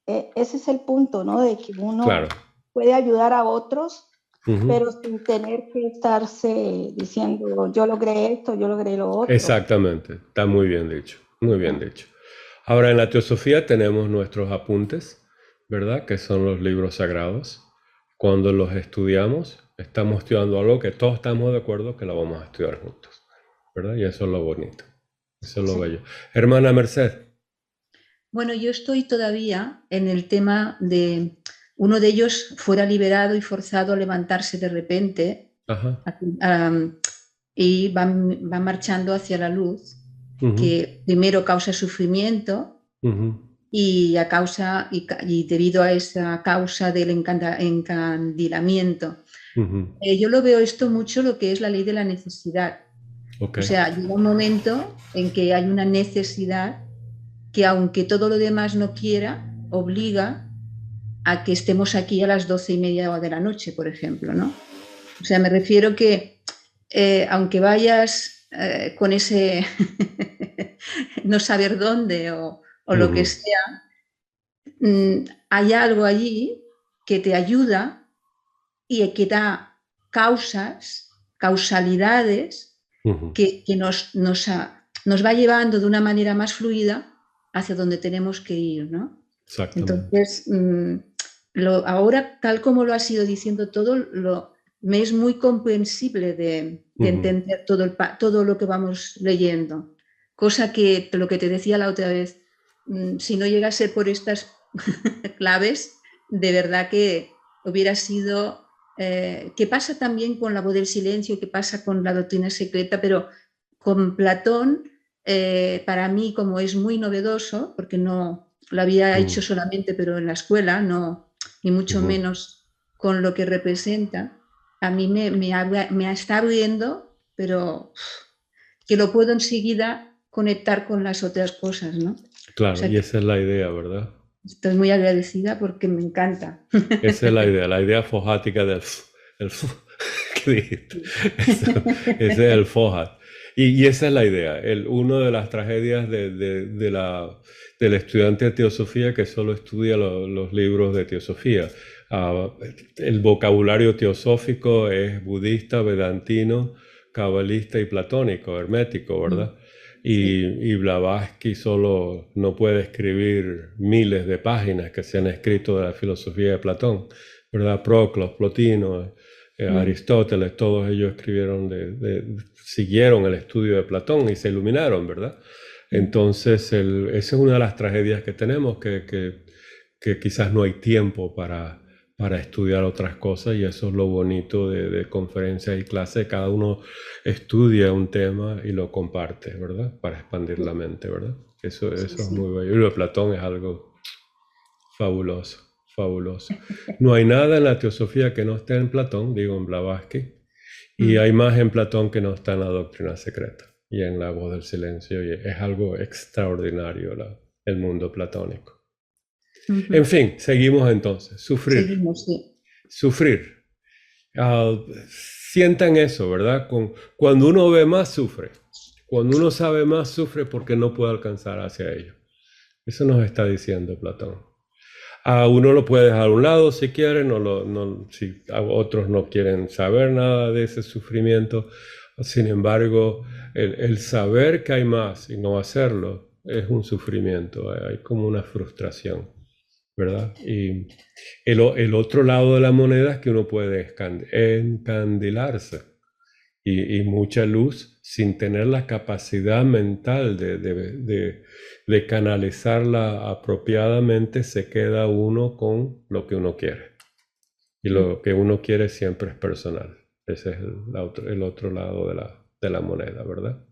Ese es el punto, ¿no? De que uno puede ayudar a otros, pero sin tener que estarse diciendo, yo logré esto, yo logré lo otro. Exactamente, está muy bien dicho, muy bien dicho. Ahora, en la Teosofía tenemos nuestros apuntes, ¿verdad? Que son los libros sagrados. Cuando los estudiamos, estamos estudiando algo que todos estamos de acuerdo que lo vamos a estudiar juntos. ¿verdad? Y eso es lo bonito, eso es lo bello. Hermana Merced. Bueno, yo estoy todavía en el tema de uno de ellos fuera liberado y forzado a levantarse de repente. Ajá. Y va marchando hacia la luz, que primero causa sufrimiento y debido a esa causa del encandilamiento. Yo lo veo esto mucho lo que es la ley de la necesidad. O sea, llega un momento en que hay una necesidad que, aunque todo lo demás no quiera, obliga a que estemos aquí a las 12:30 de la noche, por ejemplo, ¿no? O sea, me refiero que aunque vayas con ese no saber dónde o lo que sea, hay algo allí que te ayuda y que da causalidades que nos va llevando de una manera más fluida hacia donde tenemos que ir, ¿no? Entonces, ahora, tal como lo has ido diciendo todo, me es muy comprensible de entender todo lo que vamos leyendo. Cosa que, lo que te decía la otra vez, si no llegase por estas claves, de verdad que hubiera sido... que pasa también con la voz del silencio, que pasa con la doctrina secreta, pero con Platón, para mí, como es muy novedoso, porque no lo había hecho solamente, pero en la escuela, no, ni mucho menos con lo que representa, a mí me está abriendo, pero que lo puedo enseguida conectar con las otras cosas, ¿no? Claro, o sea, y esa es la idea, ¿verdad? Estoy muy agradecida porque me encanta. Esa es la idea fojática del ¿qué dijiste? Ese es el fohat. Y esa es la idea. Una de las tragedias del estudiante de teosofía que solo estudia los libros de teosofía. El vocabulario teosófico es budista, vedantino, cabalista y platónico, hermético, ¿verdad? Y Blavatsky solo no puede escribir miles de páginas que se han escrito de la filosofía de Platón, ¿verdad? Proclos, Plotino, Aristóteles, todos ellos escribieron, siguieron el estudio de Platón y se iluminaron, ¿verdad? Entonces, esa es una de las tragedias que tenemos, que quizás no hay tiempo para estudiar otras cosas, y eso es lo bonito de conferencias y clases. Cada uno estudia un tema y lo comparte, ¿verdad? Para expandir la mente, ¿verdad? Eso es muy bello. Y lo de Platón es algo fabuloso, fabuloso. No hay nada en la teosofía que no esté en Platón, digo en Blavatsky, y hay más en Platón que no está en la doctrina secreta y en la voz del silencio, y es algo extraordinario el mundo platónico. En fin, seguimos entonces. Sufrir. Seguimos, sí. Sufrir. Sientan eso, ¿verdad? Cuando uno ve más, sufre. Cuando uno sabe más, sufre porque no puede alcanzar hacia ello. Eso nos está diciendo Platón. Uno lo puede dejar a un lado si quieren, si otros no quieren saber nada de ese sufrimiento. Sin embargo, el saber que hay más y no hacerlo es un sufrimiento. Hay como una frustración, ¿verdad? Y el otro lado de la moneda es que uno puede encandilarse y mucha luz sin tener la capacidad mental de canalizarla apropiadamente. Se queda uno con lo que uno quiere, y lo que uno quiere siempre es personal. Ese es el otro lado de la moneda, ¿verdad?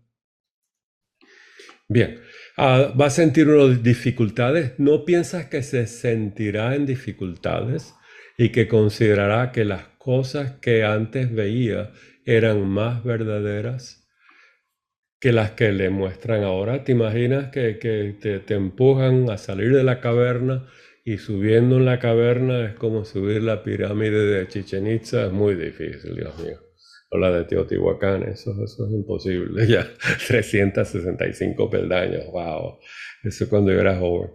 Bien. ¿Va a sentir unas dificultades? ¿No piensas que se sentirá en dificultades y que considerará que las cosas que antes veía eran más verdaderas que las que le muestran ahora? ¿Te imaginas que te empujan a salir de la caverna, y subiendo en la caverna es como subir la pirámide de Chichén Itzá? Es muy difícil, Dios mío. O la de Teotihuacán, eso es imposible, ya 365 peldaños, wow, eso cuando yo era joven.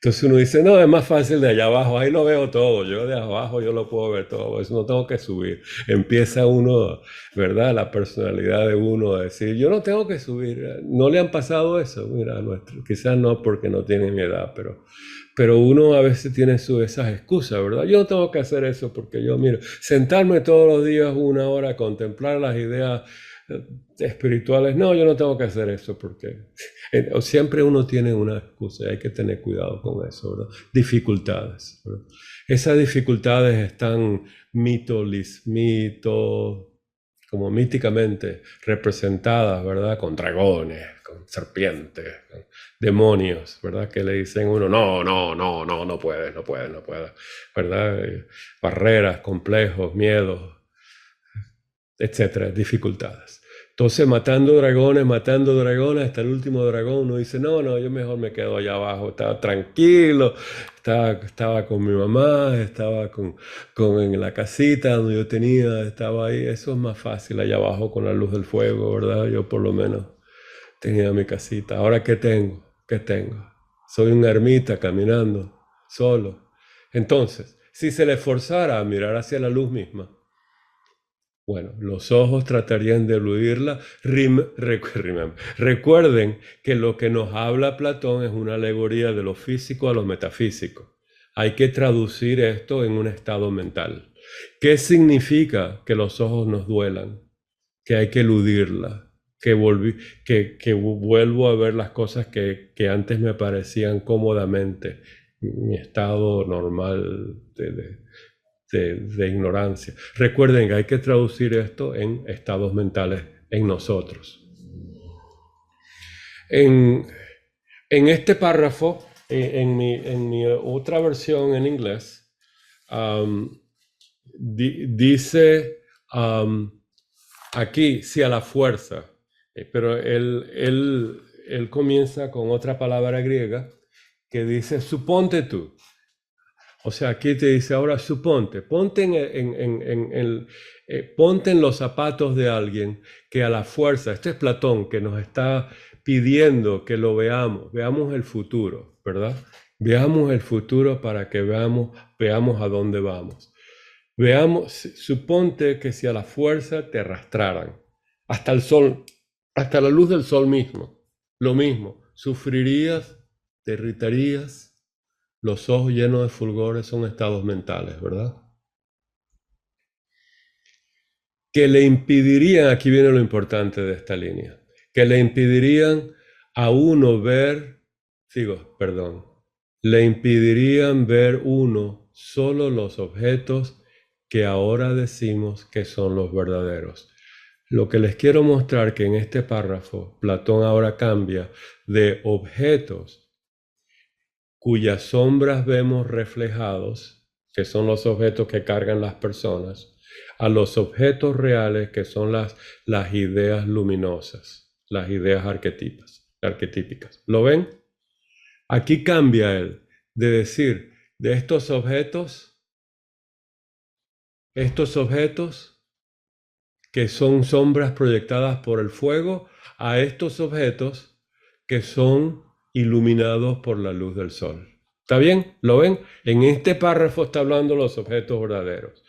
Entonces uno dice, no, es más fácil de allá abajo, ahí lo veo todo, yo de abajo yo lo puedo ver todo, eso no tengo que subir. Empieza uno, ¿verdad? La personalidad de uno a decir, yo no tengo que subir. ¿No le han pasado eso? Mira, quizás no porque no tienen edad, pero uno a veces tiene esas excusas, ¿verdad? Yo no tengo que hacer eso porque yo, mira, sentarme todos los días 1 hora a contemplar las ideas espirituales, no, yo no tengo que hacer eso porque siempre uno tiene una excusa y hay que tener cuidado con eso, ¿verdad? Dificultades, ¿verdad? Esas dificultades están como míticamente representadas, ¿verdad? Con dragones, con serpientes, con demonios, ¿verdad? Que le dicen a uno, no puedes, ¿verdad? Barreras, complejos, miedos, etcétera, dificultades. Entonces, matando dragones, hasta el último dragón, uno dice, no, yo mejor me quedo allá abajo, estaba tranquilo, estaba con mi mamá, estaba en la casita donde yo estaba ahí, eso es más fácil allá abajo con la luz del fuego, ¿verdad? Yo por lo menos tenía mi casita. Ahora, ¿qué tengo? Soy un ermita caminando, solo. Entonces, si se le forzara a mirar hacia la luz misma, bueno, los ojos tratarían de eludirla. Recuerden que lo que nos habla Platón es una alegoría de lo físico a lo metafísico. Hay que traducir esto en un estado mental. ¿Qué significa que los ojos nos duelan? Que hay que eludirla, que vuelvo a ver las cosas que antes me parecían cómodamente, mi estado normal de ignorancia. Recuerden que hay que traducir esto en estados mentales en nosotros. En este párrafo, en mi otra versión en inglés, dice aquí, sí, a la fuerza, pero él comienza con otra palabra griega que dice, suponte tú. O sea, aquí te dice ahora suponte, ponte en los zapatos de alguien que a la fuerza, este es Platón que nos está pidiendo que lo veamos el futuro, ¿verdad? Veamos el futuro para que veamos a dónde vamos. Suponte que si a la fuerza te arrastraran hasta el sol, hasta la luz del sol mismo, lo mismo, sufrirías, te irritarías. Los ojos llenos de fulgores son estados mentales, ¿verdad? Que le impedirían, aquí viene lo importante de esta línea, que le impedirían a uno le impedirían ver uno solo los objetos que ahora decimos que son los verdaderos. Lo que les quiero mostrar que en este párrafo, Platón ahora cambia de objetos cuyas sombras vemos reflejados, que son los objetos que cargan las personas, a los objetos reales que son las ideas luminosas, las ideas arquetípicas. ¿Lo ven? Aquí cambia él de decir de estos objetos que son sombras proyectadas por el fuego, a estos objetos que son iluminados por la luz del sol. ¿Está bien? ¿Lo ven? En este párrafo está hablando de los objetos verdaderos.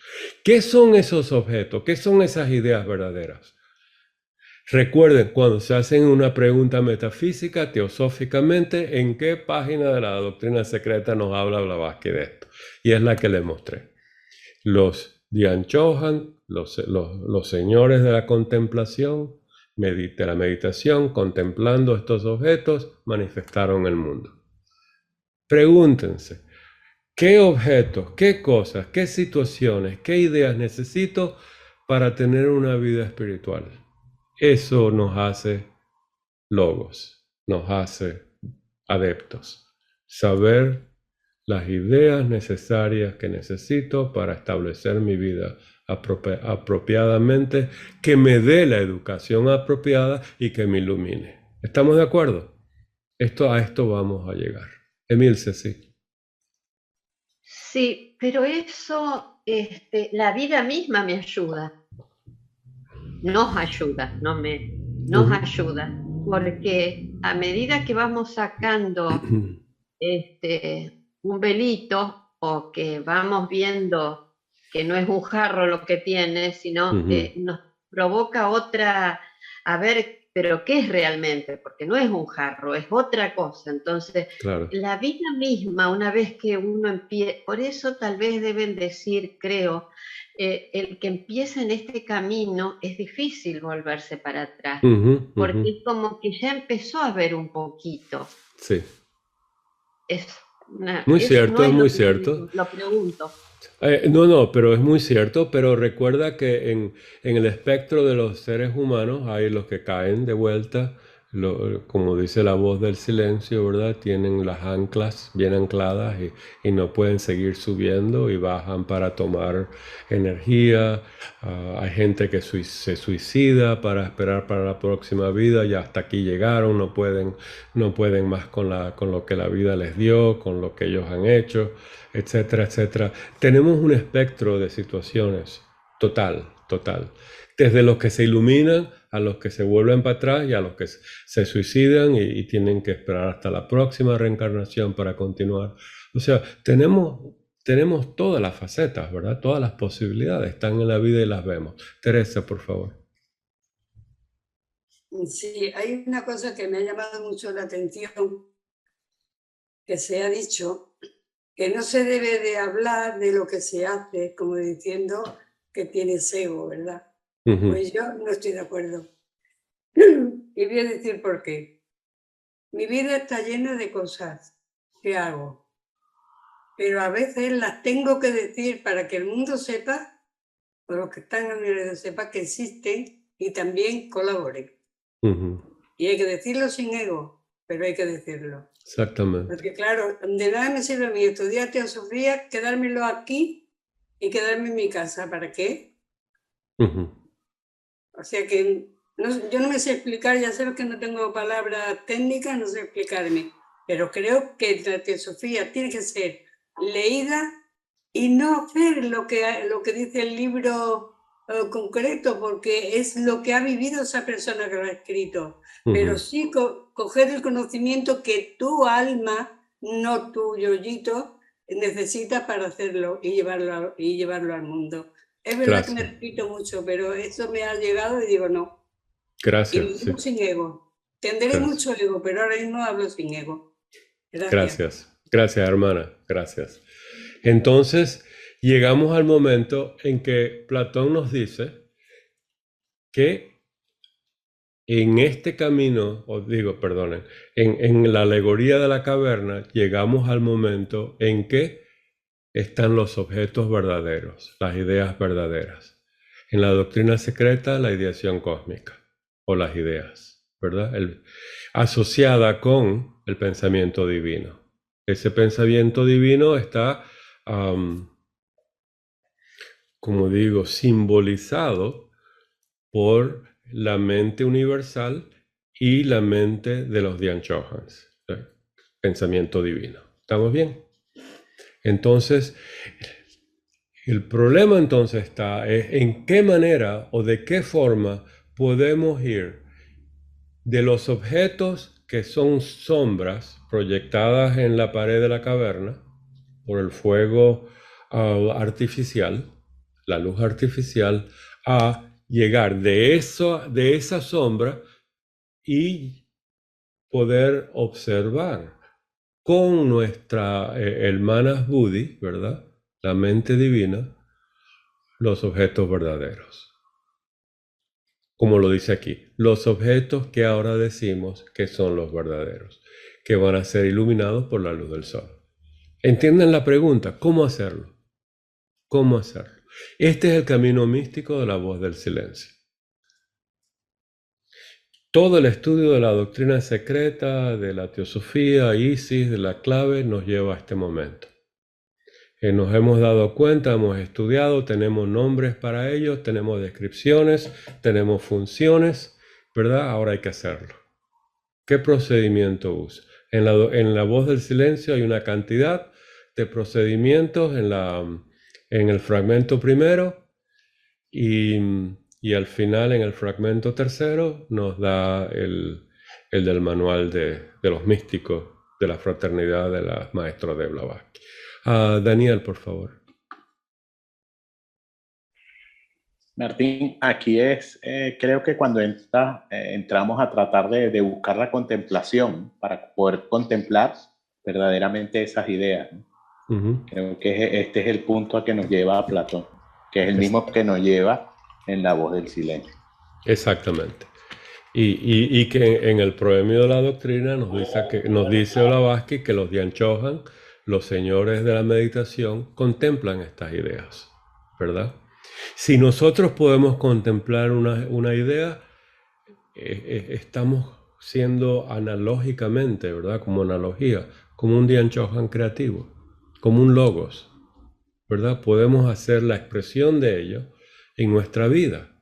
¿Qué son esos objetos? ¿Qué son esas ideas verdaderas? Recuerden, cuando se hacen una pregunta metafísica, teosóficamente, ¿en qué página de la doctrina secreta nos habla Blavatsky de esto? Y es la que les mostré. Los Dian Chohan, los señores de la contemplación, de la meditación, contemplando estos objetos, manifestaron el mundo. Pregúntense, ¿qué objetos, qué cosas, qué situaciones, qué ideas necesito para tener una vida espiritual? Eso nos hace logos, nos hace adeptos. Saber las ideas necesarias que necesito para establecer mi vida apropiadamente, que me dé la educación apropiada y que me ilumine. ¿Estamos de acuerdo? A esto vamos a llegar. Emilce, sí. Sí, pero eso, la vida misma me ayuda. Nos ayuda, nos ayuda, porque a medida que vamos sacando un velito o que vamos viendo que no es un jarro lo que tiene, sino que nos provoca otra, a ver pero ¿qué es realmente? Porque no es un jarro, es otra cosa. Entonces, claro. La vida misma, una vez que uno empieza, por eso tal vez deben decir, creo, el que empieza en este camino es difícil volverse para atrás, porque es como que ya empezó a ver un poquito. Sí. Muy cierto, no es muy cierto. Lo pregunto. No, pero es muy cierto, pero recuerda que en el espectro de los seres humanos hay los que caen de vuelta, como dice la voz del silencio, ¿verdad? Tienen las anclas bien ancladas y no pueden seguir subiendo y bajan para tomar energía. Hay gente que se suicida para esperar para la próxima vida y hasta aquí llegaron, no pueden más con lo que la vida les dio, con lo que ellos han hecho, etcétera, etcétera. Tenemos un espectro de situaciones total. Desde los que se iluminan a los que se vuelven para atrás y a los que se suicidan y tienen que esperar hasta la próxima reencarnación para continuar. O sea, tenemos todas las facetas, ¿verdad? Todas las posibilidades están en la vida y las vemos. Teresa, por favor. Sí, hay una cosa que me ha llamado mucho la atención, que se ha dicho, que no se debe de hablar de lo que se hace, como diciendo que tienes ego, ¿verdad? Pues yo no estoy de acuerdo. Y voy a decir por qué. Mi vida está llena de cosas que hago, pero a veces las tengo que decir para que el mundo sepa, o los que están a mi alrededor sepa que existen y también colaboren. Y hay que decirlo sin ego, pero hay que decirlo. Exactamente. Porque claro, de nada me sirve a mí estudiar teosofía, quedármelo aquí y quedarme en mi casa. ¿Para qué? O sea que yo no me sé explicar, ya sabes que no tengo palabras técnicas, no sé explicarme, pero creo que la teosofía tiene que ser leída y no hacer lo que dice el libro concreto, porque es lo que ha vivido esa persona que lo ha escrito, pero sí coger el conocimiento que tu alma, no tu yoyito, necesita para hacerlo y llevarlo al mundo. Es verdad que me repito mucho, pero eso me ha llegado y digo no. Gracias. Y lo digo sin ego. Tendré mucho ego, pero ahora mismo hablo sin ego. Gracias, hermana. Gracias. Entonces, llegamos al momento en que Platón nos dice que en este camino, en la alegoría de la caverna, llegamos al momento en que están los objetos verdaderos, las ideas verdaderas. En la doctrina secreta, la ideación cósmica, o las ideas, ¿verdad? Asociada con el pensamiento divino. Ese pensamiento divino está, como digo, simbolizado por la mente universal y la mente de los Dhyan Chohans, ¿sí? Pensamiento divino. ¿Estamos bien? Entonces, el problema entonces está en qué manera o de qué forma podemos ir de los objetos que son sombras proyectadas en la pared de la caverna por el fuego artificial, la luz artificial, a llegar de esa sombra y poder observar con nuestra el Manas Buddhi, ¿verdad? La mente divina, los objetos verdaderos. Como lo dice aquí, los objetos que ahora decimos que son los verdaderos, que van a ser iluminados por la luz del sol. ¿Entienden la pregunta? ¿Cómo hacerlo? ¿Cómo hacerlo? Este es el camino místico de la voz del silencio. Todo el estudio de la doctrina secreta, de la teosofía, Isis, de la clave, nos lleva a este momento. Nos hemos dado cuenta, hemos estudiado, tenemos nombres para ellos, tenemos descripciones, tenemos funciones, ¿verdad? Ahora hay que hacerlo. ¿Qué procedimiento usa? En la voz del silencio hay una cantidad de procedimientos en el fragmento primero y al final en el fragmento tercero nos da el del manual de los místicos de la fraternidad de los maestros de Blavatsky. Daniel, por favor. Martín, aquí creo que cuando entramos a tratar de buscar la contemplación para poder contemplar verdaderamente esas ideas, ¿no? Creo que este es el punto a que nos lleva a Platón, que es el mismo que nos lleva en La Voz del Silencio. Exactamente. Y que en el Proemio de la Doctrina nos dice Blavatsky que los Dian Chohan, los señores de la meditación, contemplan estas ideas, ¿verdad? Si nosotros podemos contemplar una idea, estamos siendo analógicamente, ¿verdad? Como analogía, como un Dian Chohan creativo, como un logos, ¿verdad? Podemos hacer la expresión de ello en nuestra vida.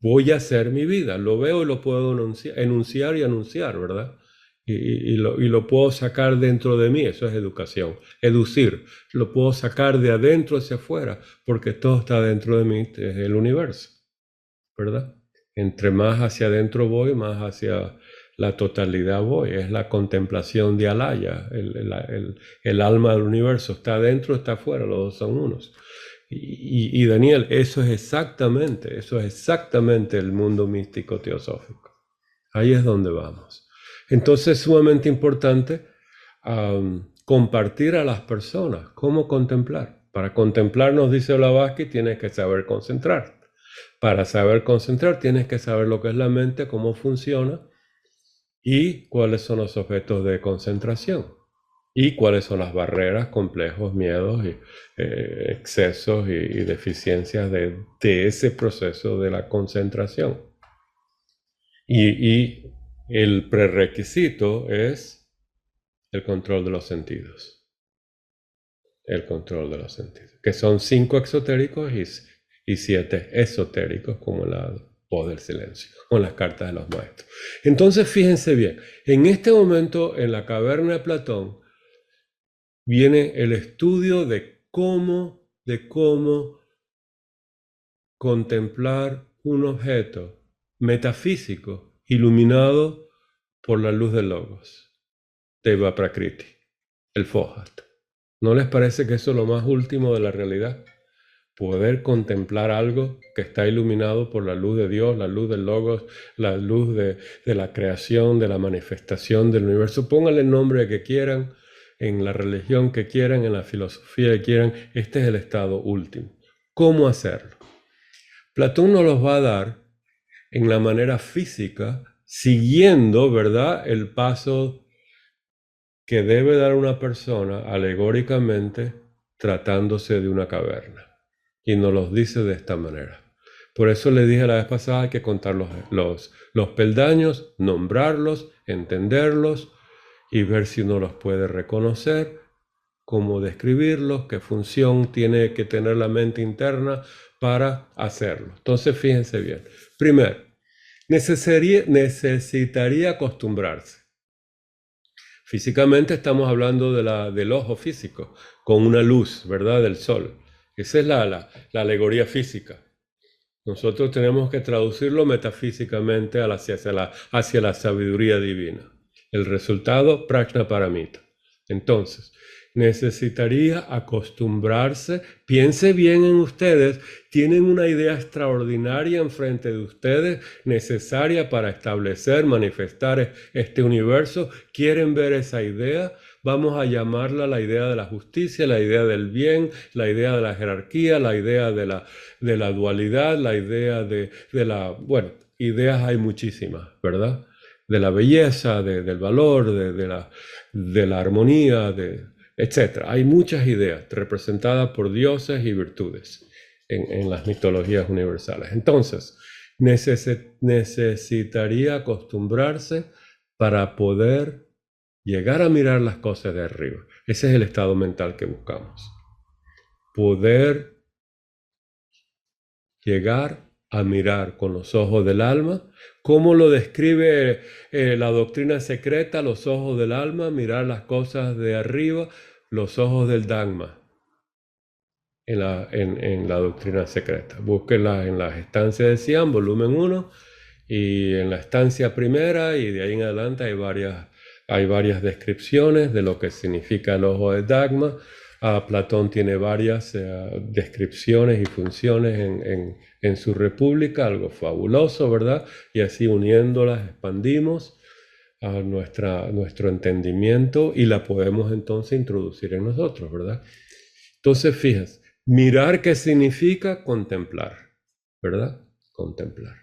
Voy a hacer mi vida, lo veo y lo puedo enunciar y anunciar, ¿verdad? Y lo puedo sacar dentro de mí, eso es educación. Educir, lo puedo sacar de adentro hacia afuera, porque todo está dentro de mí, es el universo, ¿verdad? Entre más hacia adentro voy, más hacia la totalidad voy. Es la contemplación de Alaya, el alma del universo. Está adentro, está afuera, los dos son unos. Y Daniel, eso es exactamente el mundo místico teosófico. Ahí es donde vamos. Entonces es sumamente importante compartir a las personas cómo contemplar. Para contemplar, nos dice Blavatsky, tienes que saber concentrar. Para saber concentrar, tienes que saber lo que es la mente, cómo funciona y cuáles son los objetos de concentración. Y cuáles son las barreras, complejos, miedos, y, excesos y deficiencias de ese proceso de la concentración. Y el prerequisito es el control de los sentidos. El control de los sentidos. Que son 5 exotéricos y 7 esotéricos, como la Voz del Silencio, con las cartas de los maestros. Entonces, fíjense bien, en este momento, en la caverna de Platón, viene el estudio de cómo contemplar un objeto metafísico iluminado por la luz del Logos, Deva Prakriti, el Fohat. ¿No les parece que eso es lo más último de la realidad? Poder contemplar algo que está iluminado por la luz de Dios, la luz del Logos, la luz de la creación, de la manifestación del universo. Pónganle el nombre que quieran, en la religión que quieran, en la filosofía que quieran. Este es el estado último. ¿Cómo hacerlo? Platón nos los va a dar en la manera física, siguiendo, ¿verdad?, el paso que debe dar una persona alegóricamente tratándose de una caverna. Y nos los dice de esta manera. Por eso le dije la vez pasada, hay que contar los peldaños, nombrarlos, entenderlos, y ver si uno los puede reconocer, cómo describirlos, qué función tiene que tener la mente interna para hacerlo. Entonces, fíjense bien. Primero, necesitaría acostumbrarse. Físicamente estamos hablando del ojo físico, con una luz, ¿verdad?, del sol. Esa es la alegoría física. Nosotros tenemos que traducirlo metafísicamente hacia la sabiduría divina. El resultado, Prajnaparamita. Entonces, necesitaría acostumbrarse. Piense bien en ustedes. Tienen una idea extraordinaria enfrente de ustedes, necesaria para establecer, manifestar este universo. ¿Quieren ver esa idea? Vamos a llamarla la idea de la justicia, la idea del bien, la idea de la jerarquía, la idea de la dualidad, la idea de la... Bueno, ideas hay muchísimas, ¿verdad? De la belleza, del valor, de la armonía, etc. Hay muchas ideas representadas por dioses y virtudes en las mitologías universales. Entonces, necesitaría acostumbrarse para poder llegar a mirar las cosas de arriba. Ese es el estado mental que buscamos. Poder llegar a mirar con los ojos del alma. ¿Cómo lo describe la doctrina secreta? Los ojos del alma, mirar las cosas de arriba, los ojos del Dhamma. En la doctrina secreta. Búsquenla en las estancias de Siam, volumen 1, y en la estancia primera, y de ahí en adelante hay varias descripciones de lo que significa el ojo del Dhamma. Platón tiene varias descripciones y funciones en su república, algo fabuloso, ¿verdad? Y así uniéndolas expandimos a nuestro entendimiento y la podemos entonces introducir en nosotros, ¿verdad? Entonces, fíjense, mirar qué significa contemplar, ¿verdad? Contemplar.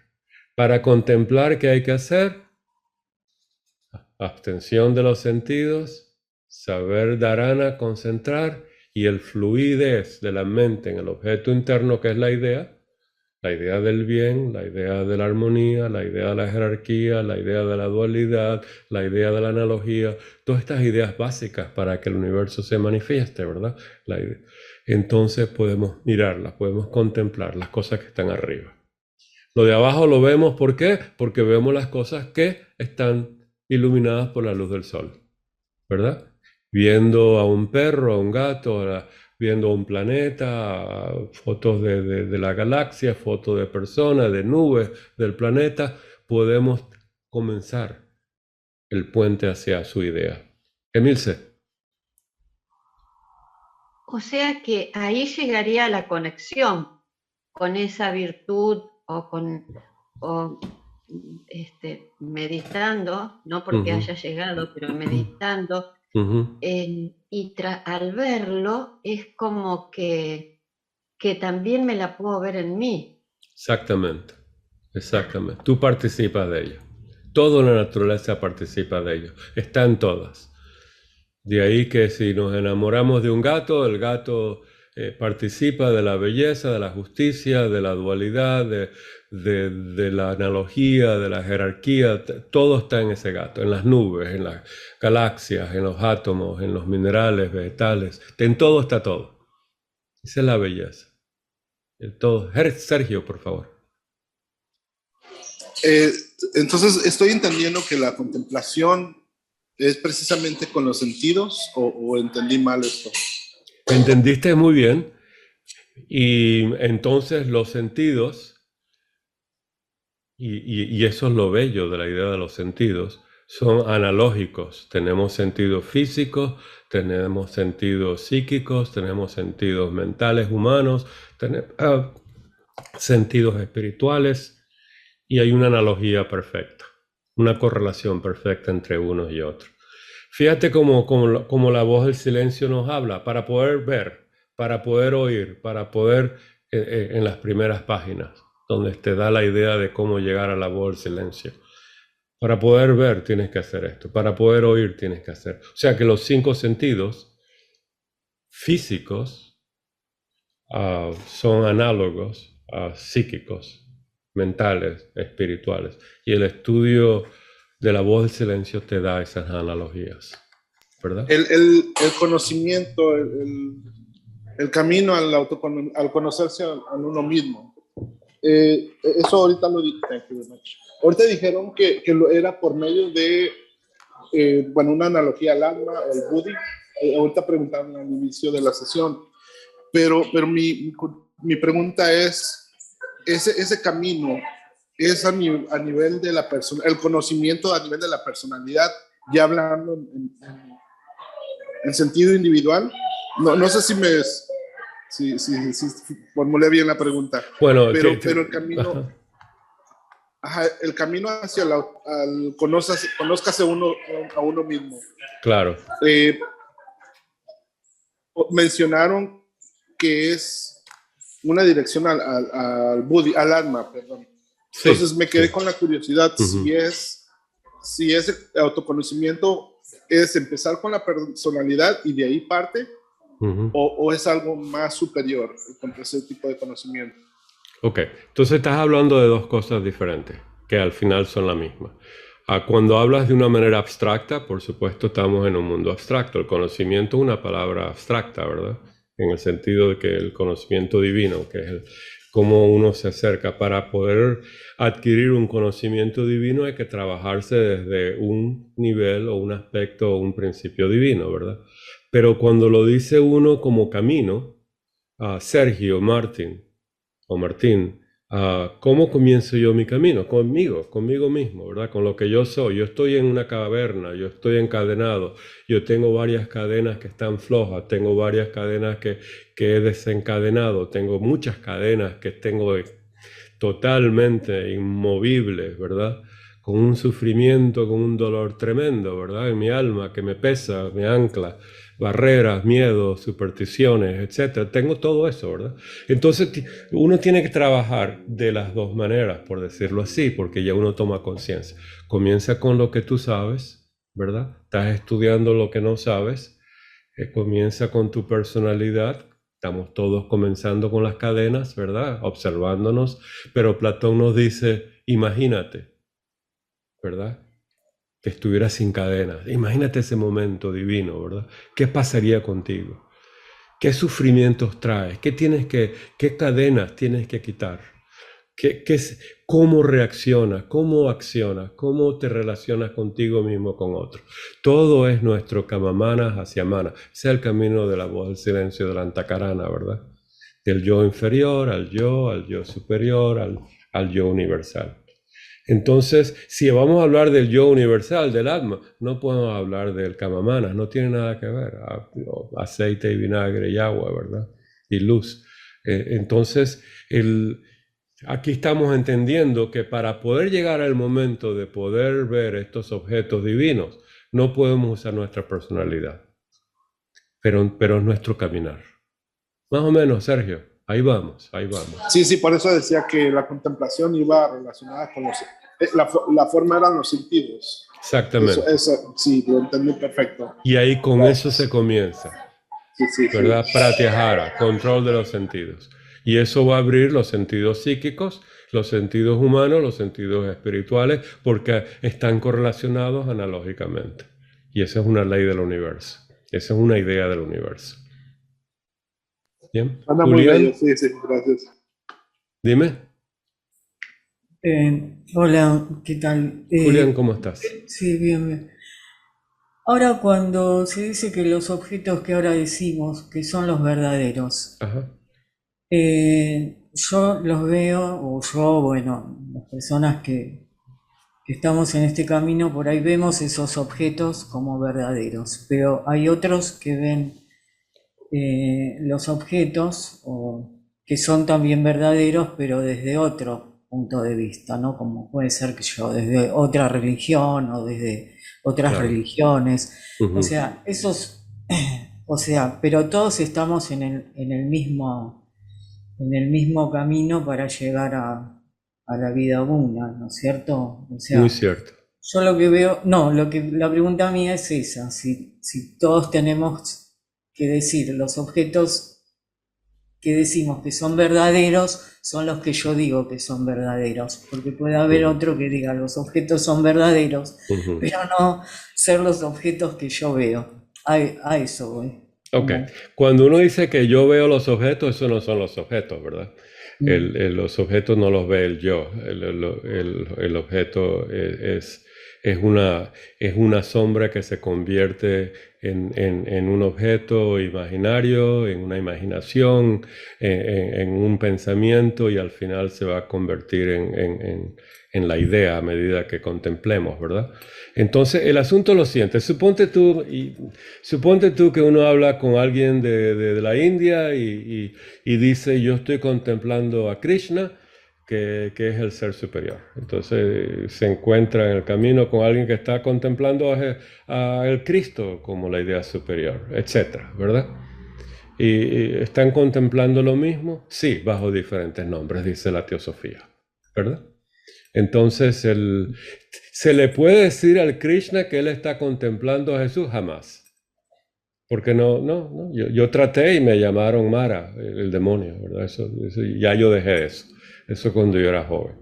Para contemplar, ¿qué hay que hacer? Abstención de los sentidos, saber dharana, concentrar, y el fluidez de la mente en el objeto interno, que es la idea del bien, la idea de la armonía, la idea de la jerarquía, la idea de la dualidad, la idea de la analogía, todas estas ideas básicas para que el universo se manifieste, ¿verdad? Entonces podemos mirarlas, podemos contemplar las cosas que están arriba. Lo de abajo lo vemos, ¿por qué? Porque vemos las cosas que están iluminadas por la luz del sol, ¿verdad? Viendo a un perro, a un gato, viendo un planeta, fotos de la galaxia, fotos de personas, de nubes, del planeta, podemos comenzar el puente hacia su idea. Emilce. O sea que ahí llegaría la conexión con esa virtud o meditando, no porque haya llegado, pero meditando. Y al verlo es como que también me la puedo ver en mí. Exactamente, exactamente. Tú participas de ello. Toda la naturaleza participa de ello. Está en todas. De ahí que si nos enamoramos de un gato, el gato participa de la belleza, de la justicia, de la dualidad, de la analogía, de la jerarquía. Todo está en ese gato, en las nubes, en las galaxias, en los átomos, en los minerales, vegetales. En todo está todo. Esa es la belleza. El todo. Sergio, por favor. Entonces, estoy entendiendo que la contemplación es precisamente con los sentidos, o entendí mal esto. Entendiste muy bien. Y entonces los sentidos, y eso es lo bello de la idea de los sentidos, son analógicos. Tenemos sentidos físicos, tenemos sentidos psíquicos, tenemos sentidos mentales humanos, tenemos sentidos espirituales, y hay una analogía perfecta, una correlación perfecta entre unos y otros. Fíjate cómo la voz del silencio nos habla, para poder ver, para poder oír, para poder, en las primeras páginas, donde te da la idea de cómo llegar a la voz del silencio. Para poder ver tienes que hacer esto, para poder oír tienes que hacer. O sea que los 5 sentidos físicos son análogos a psíquicos, mentales, espirituales. Y el estudio de la voz del silencio te da esas analogías, ¿verdad? El conocimiento, el camino al conocerse a uno mismo. Eso ahorita lo dije. Ahorita dijeron que era por medio de, una analogía al alma, el Buddhi. Ahorita preguntaron al inicio de la sesión. Pero mi pregunta es, ese camino es a nivel de la persona, el conocimiento a nivel de la personalidad, ya hablando en sentido individual. No sé si formulé bien la pregunta. Bueno, pero el camino, el camino hacia al conózcase a uno mismo. Claro. Mencionaron que es una dirección al Buddhi, al alma, perdón. Sí, entonces me quedé con la curiosidad, si ese autoconocimiento es empezar con la personalidad y de ahí parte, o es algo más superior con ese tipo de conocimiento. Ok, entonces estás hablando de dos cosas diferentes, que al final son la misma. Cuando hablas de una manera abstracta, por supuesto estamos en un mundo abstracto. El conocimiento es una palabra abstracta, ¿verdad? En el sentido de que el conocimiento divino, que es cómo uno se acerca. Para poder adquirir un conocimiento divino hay que trabajarse desde un nivel o un aspecto o un principio divino, ¿verdad? Pero cuando lo dice uno como camino, Sergio, Martín, ¿cómo comienzo yo mi camino? Conmigo mismo, ¿verdad? Con lo que yo soy. Yo estoy en una caverna, yo estoy encadenado, yo tengo varias cadenas que están flojas, tengo varias cadenas que he desencadenado, tengo muchas cadenas que tengo totalmente inmovibles, ¿verdad? Con un sufrimiento, con un dolor tremendo, ¿verdad? En mi alma que me pesa, me ancla, barreras, miedos, supersticiones, etc. Tengo todo eso, ¿verdad? Entonces uno tiene que trabajar de las dos maneras, por decirlo así, porque ya uno toma conciencia. Comienza con lo que tú sabes, ¿verdad? Estás estudiando lo que no sabes, comienza con tu personalidad. Estamos todos comenzando con las cadenas, ¿verdad? Observándonos, pero Platón nos dice, imagínate, ¿verdad? Que estuvieras sin cadenas. Imagínate ese momento divino, ¿verdad? ¿Qué pasaría contigo? ¿Qué sufrimientos traes? ¿Qué cadenas tienes que quitar? ¿Cómo reaccionas? ¿Cómo accionas? ¿Cómo te relacionas contigo mismo, con otros? Todo es nuestro kamamanas hacia mana. Ese es el camino de la voz del silencio de la Antakarana, ¿verdad? Del yo inferior al yo superior, al yo universal. Entonces, si vamos a hablar del yo universal, del Atma, no podemos hablar del kamamanas, no tiene nada que ver. Aceite y vinagre y agua, ¿verdad? Y luz. Entonces, aquí estamos entendiendo que para poder llegar al momento de poder ver estos objetos divinos, no podemos usar nuestra personalidad, pero es nuestro caminar. Más o menos, Sergio. Ahí vamos, ahí vamos. Sí, por eso decía que la contemplación iba relacionada con la forma eran los sentidos. Exactamente. Eso, sí, lo entendí perfecto. Y ahí con eso se comienza. Sí, ¿verdad? Pratyahara, control de los sentidos. Y eso va a abrir los sentidos psíquicos, los sentidos humanos, los sentidos espirituales, porque están correlacionados analógicamente. Y esa es una ley del universo. Esa es una idea del universo. Bien. Anda muy bello, sí, gracias. Dime. Hola, ¿qué tal? Julián, ¿cómo estás? Sí, bien. Ahora cuando se dice que los objetos que ahora decimos que son los verdaderos, yo los veo, las personas que estamos en este camino, por ahí vemos esos objetos como verdaderos, pero hay otros que ven los objetos que son también verdaderos, pero desde otro punto de vista, ¿no? Como puede ser que desde otra religión o desde otras religiones. O sea, pero todos estamos en el mismo camino para llegar a la vida una, ¿no es cierto? O sea, muy cierto. Yo lo que veo, la pregunta mía es esa, si todos tenemos que decir, los objetos que decimos que son verdaderos son los que yo digo que son verdaderos, porque puede haber otro que diga los objetos son verdaderos, pero no ser los objetos que yo veo. A eso voy. Ok, cuando uno dice que yo veo los objetos, eso no son los objetos, ¿verdad? Los objetos no los ve el yo, el objeto es una sombra que se convierte en un objeto imaginario, en una imaginación, en un pensamiento, y al final se va a convertir en la idea a medida que contemplemos, ¿verdad? Entonces el asunto es lo siguiente: suponte tú que uno habla con alguien de la India y dice, yo estoy contemplando a Krishna, que es el ser superior. Entonces se encuentra en el camino con alguien que está contemplando a el Cristo como la idea superior, etcétera, ¿verdad? ¿Y están contemplando lo mismo? Sí, bajo diferentes nombres, dice la teosofía, ¿verdad? Entonces, ¿se le puede decir al Krishna que él está contemplando a Jesús? Jamás. Porque no. Yo traté y me llamaron Mara, el demonio, ¿verdad? Eso, ya yo dejé eso. Eso cuando yo era joven.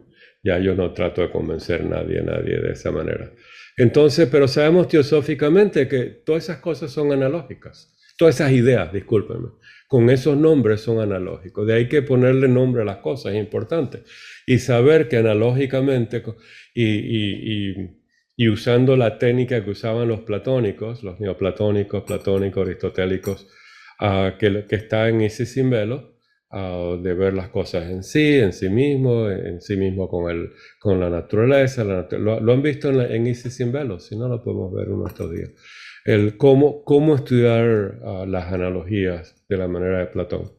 Ya yo no trato de convencer a nadie de esa manera. Entonces, pero sabemos teosóficamente que todas esas cosas son analógicas. Todas esas ideas, discúlpenme, con esos nombres son analógicos. De ahí que ponerle nombre a las cosas es importante. Y saber que analógicamente y usando la técnica que usaban los platónicos, los neoplatónicos, platónicos, aristotélicos, que está en Isis sin velo, de ver las cosas en sí mismo con la naturaleza. Lo han visto en Isis sin velo, si no lo podemos ver uno estos días. Cómo estudiar las analogías de la manera de Platón.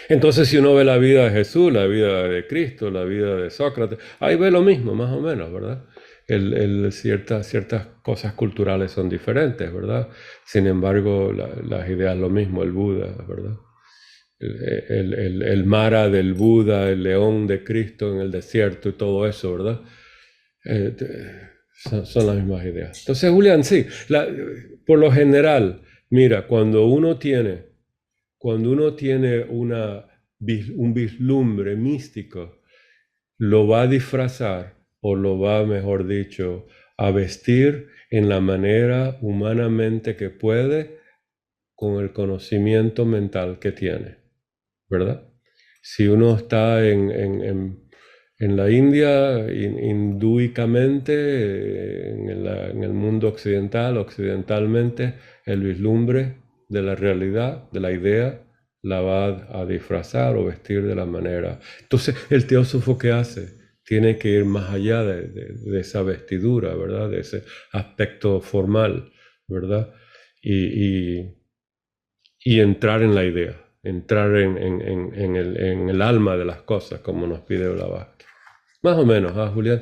Entonces, si uno ve la vida de Jesús, la vida de Cristo, la vida de Sócrates, ahí ve lo mismo, más o menos, ¿verdad? Ciertas cosas culturales son diferentes, ¿verdad? Sin embargo, las ideas lo mismo, el Buda, ¿verdad? El Mara del Buda, el león de Cristo en el desierto y todo eso, ¿verdad? Son las mismas ideas. Entonces, Julián, sí, por lo general, mira, cuando uno tiene un vislumbre místico, lo va a disfrazar o lo va, mejor dicho, a vestir en la manera humanamente que puede con el conocimiento mental que tiene, ¿verdad? Si uno está en la India, hindúicamente, en el mundo occidental, occidentalmente, el vislumbre de la realidad, de la idea, la va a disfrazar o vestir de la manera. Entonces, el teósofo, ¿qué hace? Tiene que ir más allá de esa vestidura, ¿verdad? De ese aspecto formal, ¿verdad? Y entrar en la idea, entrar en el alma de las cosas, como nos pide Blavatsky. Más o menos, ¿ah, Julián?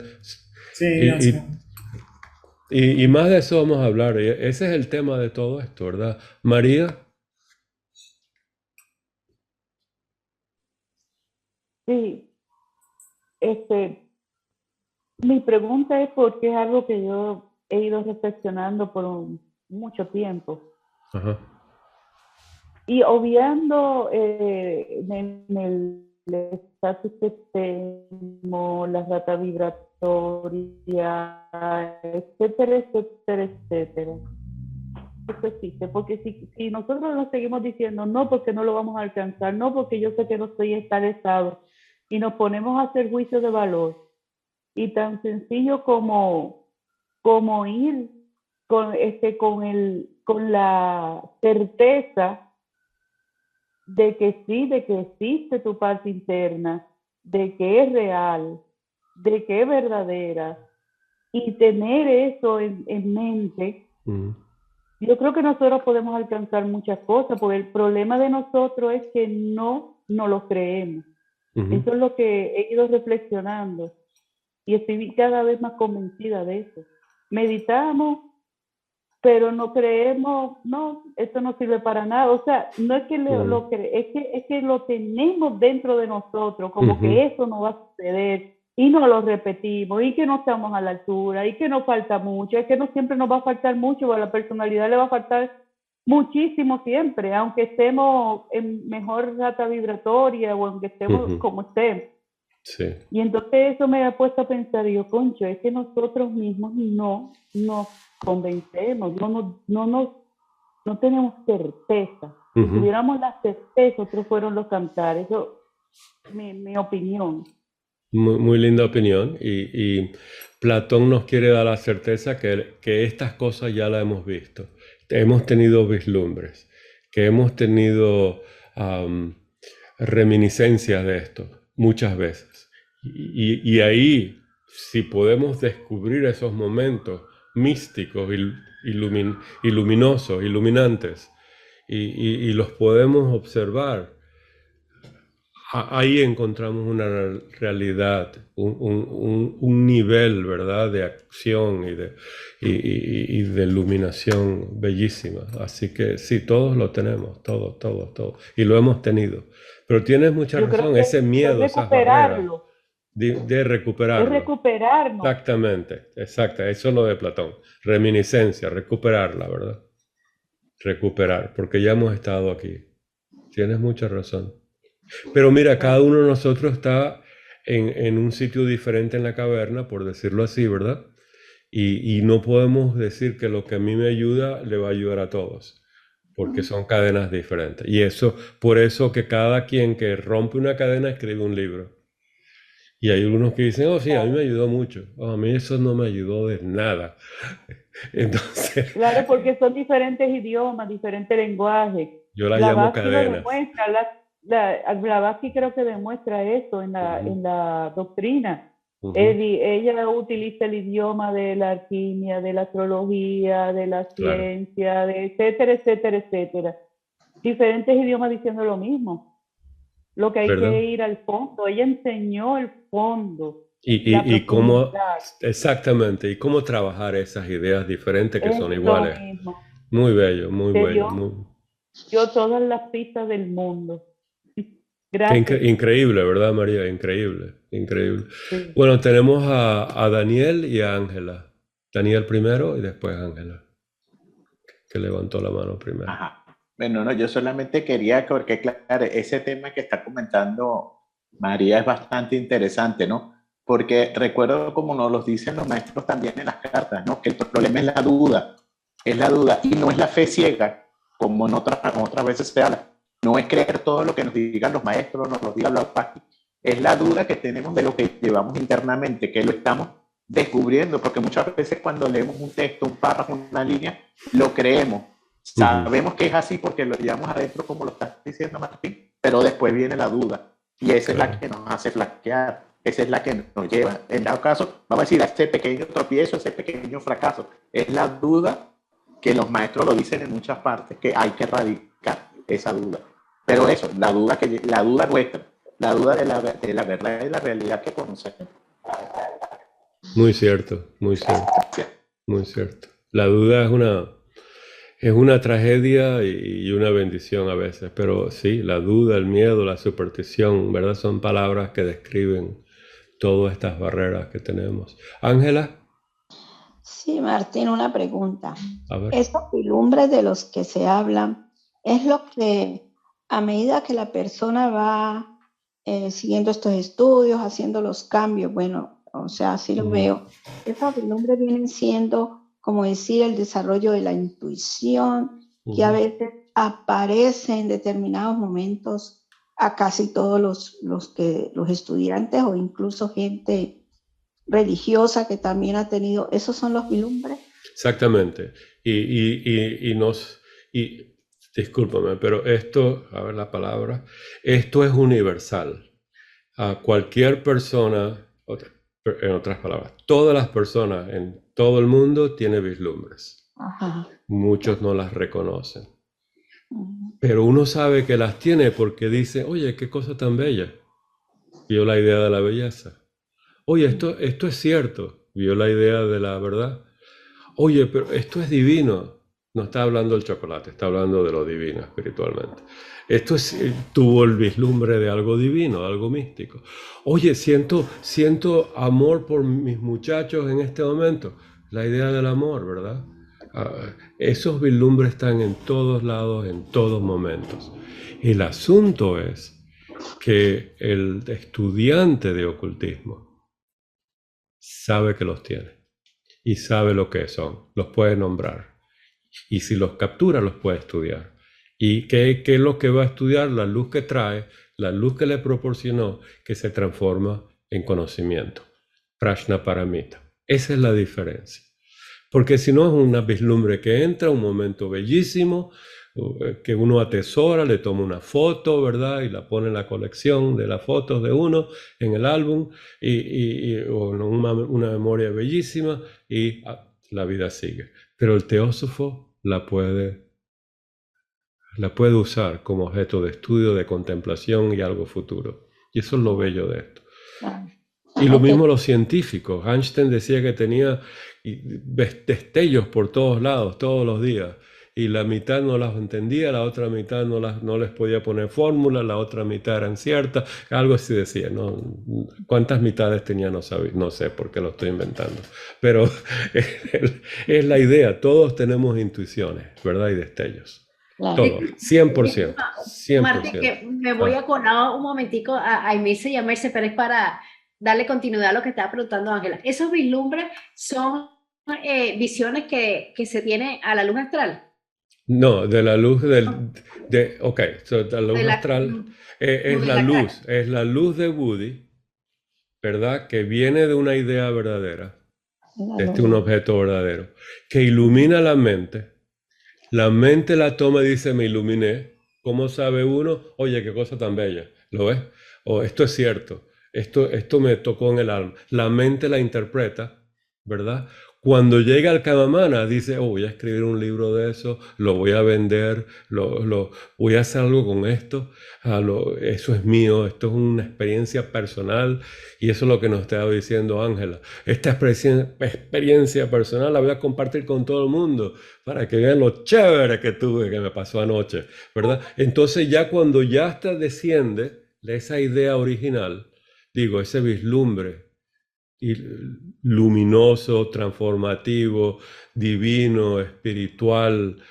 Sí, y más de eso vamos a hablar. Ese es el tema de todo esto, ¿verdad? María. Sí, mi pregunta es porque es algo que yo he ido reflexionando por mucho tiempo. Ajá. Y obviando en el estatus extremo, la rata vibratoria, etcétera, etcétera, etcétera. Eso existe, porque si nosotros nos seguimos diciendo no porque no lo vamos a alcanzar, no porque yo sé que no estoy en tal estado, y nos ponemos a hacer juicios de valor, y tan sencillo como ir con la certeza de que sí, de que existe tu parte interna, de que es real, de que es verdadera, y tener eso en mente, yo creo que nosotros podemos alcanzar muchas cosas, porque el problema de nosotros es que no lo creemos. Eso es lo que he ido reflexionando, y estoy cada vez más convencida de eso. Meditamos, pero no creemos, no, esto no sirve para nada. O sea, no es que es que lo tenemos dentro de nosotros, como que eso no va a suceder, y no lo repetimos, y que no estamos a la altura, y que nos falta mucho, es que no siempre nos va a faltar mucho, a la personalidad le va a faltar muchísimo siempre, aunque estemos en mejor rata vibratoria o aunque estemos como estemos. Sí. Y entonces eso me ha puesto a pensar, yo, concho, es que nosotros mismos no nos convencemos, no tenemos certeza. Si tuviéramos la certeza, otros fueron los cantares. Eso es mi opinión. Muy, muy linda opinión. Y Platón nos quiere dar la certeza que estas cosas ya las hemos visto. Hemos tenido vislumbres, que hemos tenido reminiscencias de esto muchas veces. Y ahí, si podemos descubrir esos momentos místicos, luminosos, iluminantes, y los podemos observar, ahí encontramos una realidad, un nivel, ¿verdad?, de acción y de iluminación bellísima. Así que sí, todos lo tenemos, todos. Y lo hemos tenido. Pero tienes mucha razón, ese miedo, esas barreras. De recuperarlo. Es recuperarnos. Exactamente, exacto. Eso es lo de Platón. Reminiscencia, recuperarla, ¿verdad? Recuperar, porque ya hemos estado aquí. Tienes mucha razón. Pero mira, cada uno de nosotros está en un sitio diferente en la caverna, por decirlo así, ¿verdad? Y no podemos decir que lo que a mí me ayuda le va a ayudar a todos, porque son cadenas diferentes. Y eso, por eso que cada quien que rompe una cadena escribe un libro. Y hay algunos que dicen, oh sí, a mí me ayudó mucho. Oh, a mí eso no me ayudó de nada. Entonces... Claro, porque son diferentes idiomas, diferentes lenguajes. Yo la llamo cadenas. Blavatsky creo que demuestra eso en la doctrina. Ella utiliza el idioma de la alquimia, de la astrología, de la ciencia, de etcétera, etcétera, etcétera. Diferentes idiomas diciendo lo mismo. Lo que hay ¿verdad? que ir al fondo. Ella enseñó el fondo. Y cómo, exactamente, y cómo trabajar esas ideas diferentes que son iguales. Mismo. Muy bello, muy bello. Dio todas las pistas del mundo. Gracias. Increíble, ¿verdad, María? Increíble, increíble. Sí. Bueno, tenemos a Daniel y a Ángela. Daniel primero y después Ángela, que levantó la mano primero. Ajá. Bueno, no, yo solamente quería, porque claro, ese tema que está comentando María es bastante interesante, ¿no? Porque recuerdo como nos lo dicen los maestros también en las cartas, ¿no? Que el problema es la duda, y no es la fe ciega, como en otras veces se habla. No es creer todo lo que nos digan los maestros, nos lo digan los padres. Es la duda que tenemos de lo que llevamos internamente, que lo estamos descubriendo, porque muchas veces cuando leemos un texto, un párrafo, una línea, lo creemos. Sabemos que es así porque lo llevamos adentro, como lo estás diciendo, Martín, pero después viene la duda, y esa es la que nos hace flaquear, esa es la que nos lleva, en dado caso, vamos a decir, a ese pequeño tropiezo, ese pequeño fracaso. Es la duda que los maestros lo dicen en muchas partes, que hay que erradicar esa duda. Pero eso, la duda nuestra, la duda de la verdad y la realidad que conocemos. Muy cierto, muy cierto, muy cierto. La duda es una tragedia y una bendición a veces, pero sí, la duda, el miedo, la superstición, ¿verdad? Son palabras que describen todas estas barreras que tenemos. Ángela. Sí, Martín, una pregunta. A ver. Estos vislumbres de los que se hablan, es lo que a medida que la persona va siguiendo estos estudios, haciendo los cambios, bueno, o sea, así lo veo, esos vislumbres vienen siendo, como decir, el desarrollo de la intuición, que a veces aparece en determinados momentos a casi todos los estudiantes o incluso gente religiosa que también ha tenido. ¿Esos son los vislumbres? Exactamente. Discúlpame, pero esto, a ver la palabra, esto es universal. A cualquier persona, en otras palabras, todas las personas en todo el mundo tienen vislumbres. Ajá. Muchos no las reconocen. Pero uno sabe que las tiene porque dice, oye, qué cosa tan bella. Vio la idea de la belleza. Oye, esto es cierto. Vio la idea de la verdad. Oye, pero esto es divino. No está hablando del chocolate, está hablando de lo divino espiritualmente. Tuvo el vislumbre de algo divino, algo místico. Oye, siento amor por mis muchachos en este momento. La idea del amor, ¿verdad? Esos vislumbres están en todos lados, en todos momentos. El asunto es que el estudiante de ocultismo sabe que los tiene y sabe lo que son, los puede nombrar. Y si los captura, los puede estudiar. ¿Y qué es lo que va a estudiar? La luz que trae, la luz que le proporcionó, que se transforma en conocimiento. Prajnaparamita. Esa es la diferencia. Porque si no es una vislumbre que entra, un momento bellísimo, que uno atesora, le toma una foto, ¿verdad? Y la pone en la colección de las fotos de uno, en el álbum, o una memoria bellísima, y la vida sigue. Pero el teósofo la puede usar como objeto de estudio, de contemplación y algo futuro. Y eso es lo bello de esto. Y lo mismo los científicos. Einstein decía que tenía destellos por todos lados, todos los días. Y la mitad no las entendía, la otra mitad no les podía poner fórmula, la otra mitad eran ciertas. Algo así decía, ¿no? ¿Cuántas mitades tenía? No sé, porque lo estoy inventando. Pero es la idea. Todos tenemos intuiciones, ¿verdad? Y destellos. Claro. Todo, 100%. 100%. Martín, que me voy a colar un momentico a Emerce y a Merce, pero es para darle continuidad a lo que estaba preguntando Ángela. ¿Esos vislumbres son visiones que se tiene a la luz astral? No, de la luz de la luz astral es la luz de Buddhi, ¿verdad? Que viene de una idea verdadera, un objeto verdadero, que ilumina la mente. La mente la toma y dice, me iluminé. ¿Cómo sabe uno? Oye, qué cosa tan bella. ¿Lo ves? O esto es cierto. Esto me tocó en el alma. La mente la interpreta ¿verdad? Cuando llega al Kamamana, dice, oh, voy a escribir un libro de eso, lo voy a vender, voy a hacer algo con esto, eso es mío, esto es una experiencia personal, y eso es lo que nos estaba diciendo Ángela. Esta experiencia personal la voy a compartir con todo el mundo, para que vean lo chévere que tuve, que me pasó anoche, ¿verdad? Entonces ya cuando ya hasta desciende de esa idea original, digo, ese vislumbre, y luminoso, transformativo, divino, espiritual,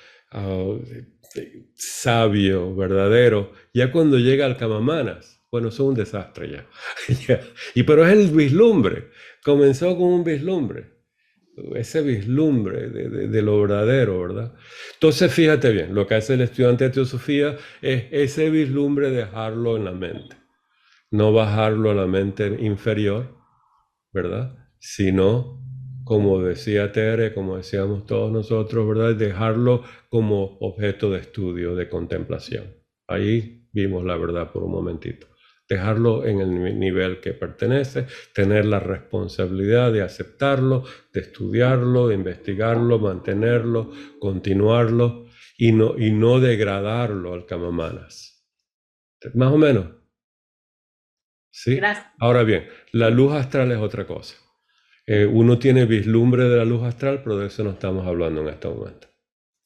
sabio, verdadero, ya cuando llega al Kamamanas, bueno, eso es un desastre ya. Pero es el vislumbre, comenzó con un vislumbre, ese vislumbre de lo verdadero, ¿verdad? Entonces fíjate bien, lo que hace el estudiante de teosofía es ese vislumbre dejarlo en la mente, no bajarlo a la mente inferior, ¿verdad? Sino, como decía Tere, como decíamos todos nosotros, ¿verdad? Dejarlo como objeto de estudio, de contemplación. Ahí vimos la verdad por un momentito. Dejarlo en el nivel que pertenece, tener la responsabilidad de aceptarlo, de estudiarlo, de investigarlo, mantenerlo, continuarlo y no degradarlo al Kamamanas. Más o menos. ¿Sí? Gracias. Ahora bien, la luz astral es otra cosa. Uno tiene vislumbre de la luz astral, pero de eso no estamos hablando en este momento,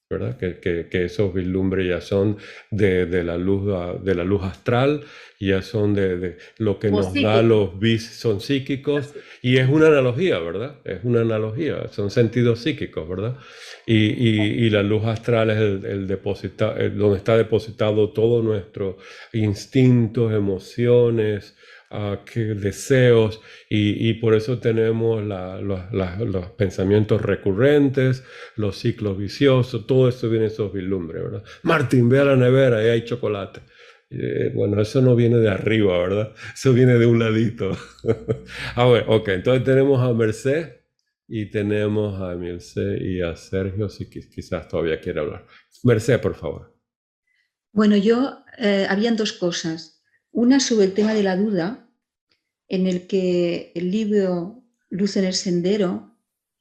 ¿verdad? Que esos vislumbres ya son de la luz astral, ya son de lo que nos da los son psíquicos, y es una analogía, ¿verdad? Es una analogía, son sentidos psíquicos, ¿verdad? Y la luz astral es donde está depositado todo nuestro instintos, emociones, deseos, y por eso tenemos los pensamientos recurrentes, los ciclos viciosos, todo eso viene de esos vislumbres, ¿verdad? Martín, ve a la nevera, ahí hay chocolate. Bueno, eso no viene de arriba, ¿verdad? Eso viene de un ladito. Ver, ok, entonces tenemos a Merced y tenemos a Emilce y a Sergio, si quizás todavía quiere hablar. Merced, por favor. Bueno, habían dos cosas. Una sobre el tema de la duda, en el que el libro Luz en el Sendero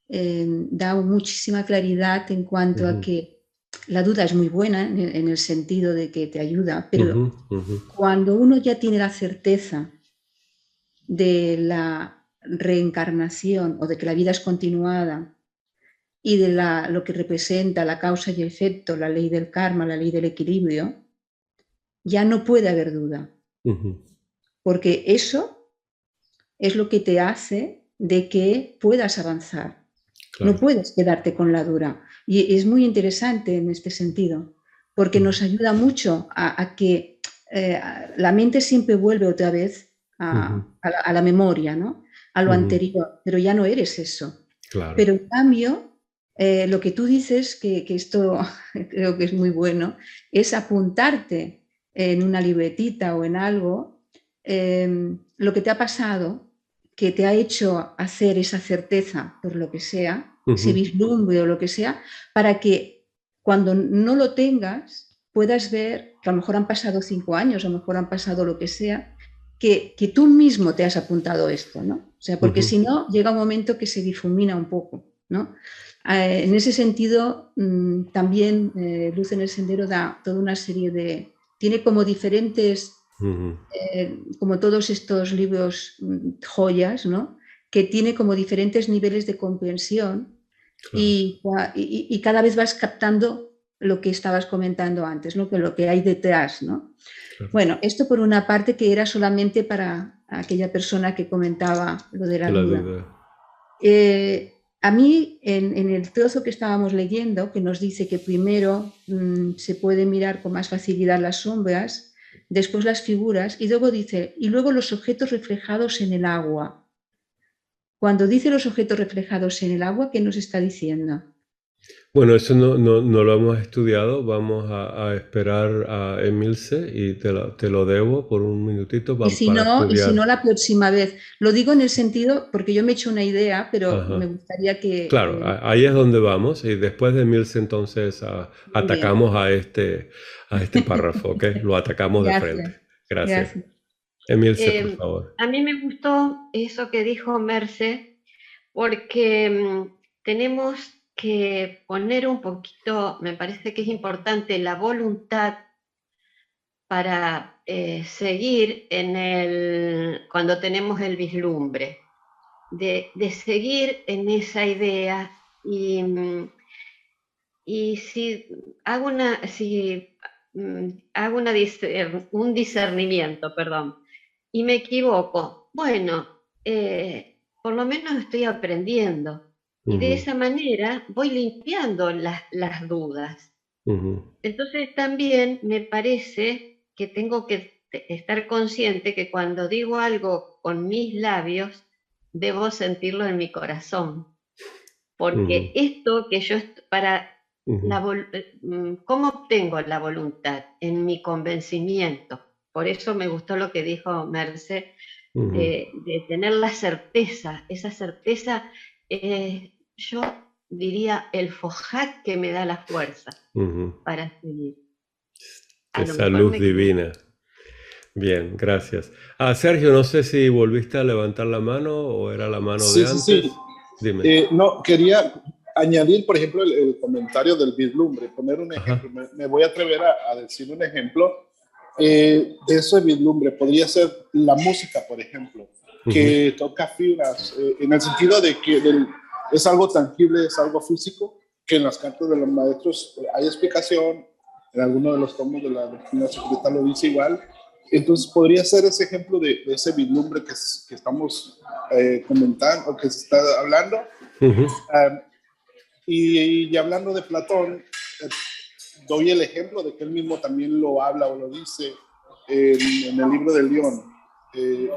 da muchísima claridad en cuanto a que la duda es muy buena en el sentido de que te ayuda, pero cuando uno ya tiene la certeza de la reencarnación o de que la vida es continuada y de lo que representa la causa y efecto, la ley del karma, la ley del equilibrio, ya no puede haber duda. Porque eso es lo que te hace de que puedas avanzar. Claro. No puedes quedarte con la duda. Y es muy interesante en este sentido, porque nos ayuda mucho a que la mente siempre vuelve otra vez a la memoria, ¿no? A lo anterior, pero ya no eres eso. Claro. Pero en cambio, lo que tú dices, que esto creo que es muy bueno, es apuntarte en una libretita o en algo, lo que te ha pasado, que te ha hecho hacer esa certeza por lo que sea, ese vislumbre o lo que sea, para que cuando no lo tengas puedas ver que a lo mejor han pasado 5 años, a lo mejor han pasado lo que sea, que tú mismo te has apuntado esto, ¿no? O sea, porque si no, llega un momento que se difumina un poco, ¿no? En ese sentido, también Luz en el Sendero da toda una serie de... Tiene como diferentes, como todos estos libros joyas, ¿no? Que tiene como diferentes niveles de comprensión. Claro. Y cada vez vas captando lo que estabas comentando antes, ¿no? Que lo que hay detrás, ¿no? Claro. Bueno, esto por una parte que era solamente para aquella persona que comentaba lo de la duda. A mí, en el trozo que estábamos leyendo, que nos dice que primero se puede mirar con más facilidad las sombras, después las figuras, y luego dice, y luego los objetos reflejados en el agua. Cuando dice los objetos reflejados en el agua, ¿qué nos está diciendo? Bueno, eso no lo hemos estudiado. Vamos a esperar a Emilce y te lo debo por un minutito. Y si no, la próxima vez. Lo digo en el sentido, porque yo me he hecho una idea, pero me gustaría que... Claro, ahí es donde vamos. Y después de Emilce, entonces atacamos a este párrafo, ¿ok? Lo atacamos de frente. Gracias. Emilce, por favor. A mí me gustó eso que dijo Merce, porque tenemos que poner un poquito, me parece que es importante, la voluntad para seguir cuando tenemos el vislumbre, de seguir en esa idea y si hago un discernimiento, y me equivoco, bueno, por lo menos estoy aprendiendo. Y de esa manera voy limpiando las dudas. Entonces también me parece que tengo que estar consciente que cuando digo algo con mis labios, debo sentirlo en mi corazón. Porque esto que yo, ¿cómo obtengo la voluntad? En mi convencimiento. Por eso me gustó lo que dijo Merce, de tener la certeza. Esa certeza, yo diría, el fojac que me da la fuerza para seguir. Esa luz divina. Bien, gracias. Sergio, no sé si volviste a levantar la mano o era la mano de antes. Sí. Dime. No, quería añadir, por ejemplo, el comentario del vislumbre, poner un ejemplo. Me voy a atrever a decir un ejemplo de ese vislumbre. Podría ser la música, por ejemplo, que toca fibras, en el sentido de que es algo tangible, es algo físico, que en las cartas de los maestros hay explicación, en alguno de los tomos de la doctrina secreta lo dice igual. Entonces podría ser ese ejemplo de ese vislumbre que estamos comentando, o que se está hablando. Y hablando de Platón, doy el ejemplo de que él mismo también lo habla o lo dice en el libro del León.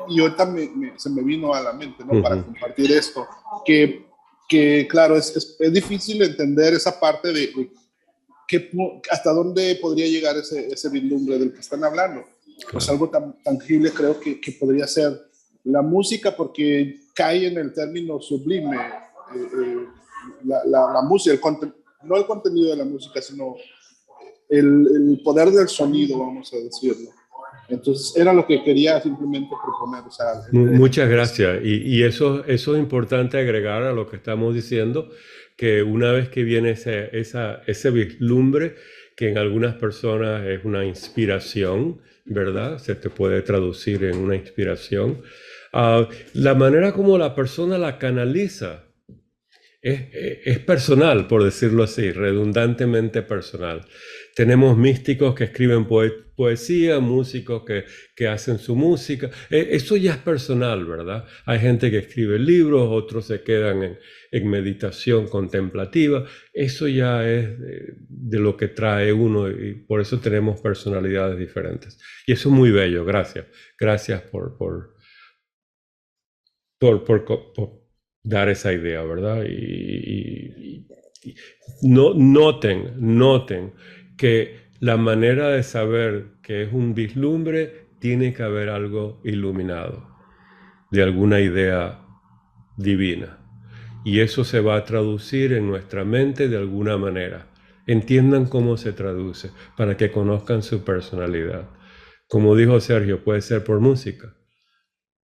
Y ahorita se me vino a la mente, ¿no? Para compartir esto, que claro, es difícil entender esa parte de hasta dónde podría llegar ese vislumbre del que están hablando. Pues algo tan tangible creo que podría ser la música, porque cae en el término sublime, la música, no el contenido de la música, sino el poder del sonido, vamos a decirlo. Entonces era lo que quería simplemente proponer. O sea, muchas gracias. Y eso es importante agregar a lo que estamos diciendo, que una vez que viene ese vislumbre, que en algunas personas es una inspiración, ¿verdad? Se te puede traducir en una inspiración. La manera como la persona la canaliza es personal, por decirlo así, redundantemente personal. Tenemos místicos que escriben poesía, músicos que hacen su música. Eso ya es personal, ¿verdad? Hay gente que escribe libros, otros se quedan en meditación contemplativa. Eso ya es de lo que trae uno, y por eso tenemos personalidades diferentes. Y eso es muy bello. Gracias. Gracias por dar esa idea, ¿verdad? Y noten que la manera de saber que es un vislumbre, tiene que haber algo iluminado, de alguna idea divina. Y eso se va a traducir en nuestra mente de alguna manera. Entiendan cómo se traduce, para que conozcan su personalidad. Como dijo Sergio, puede ser por música,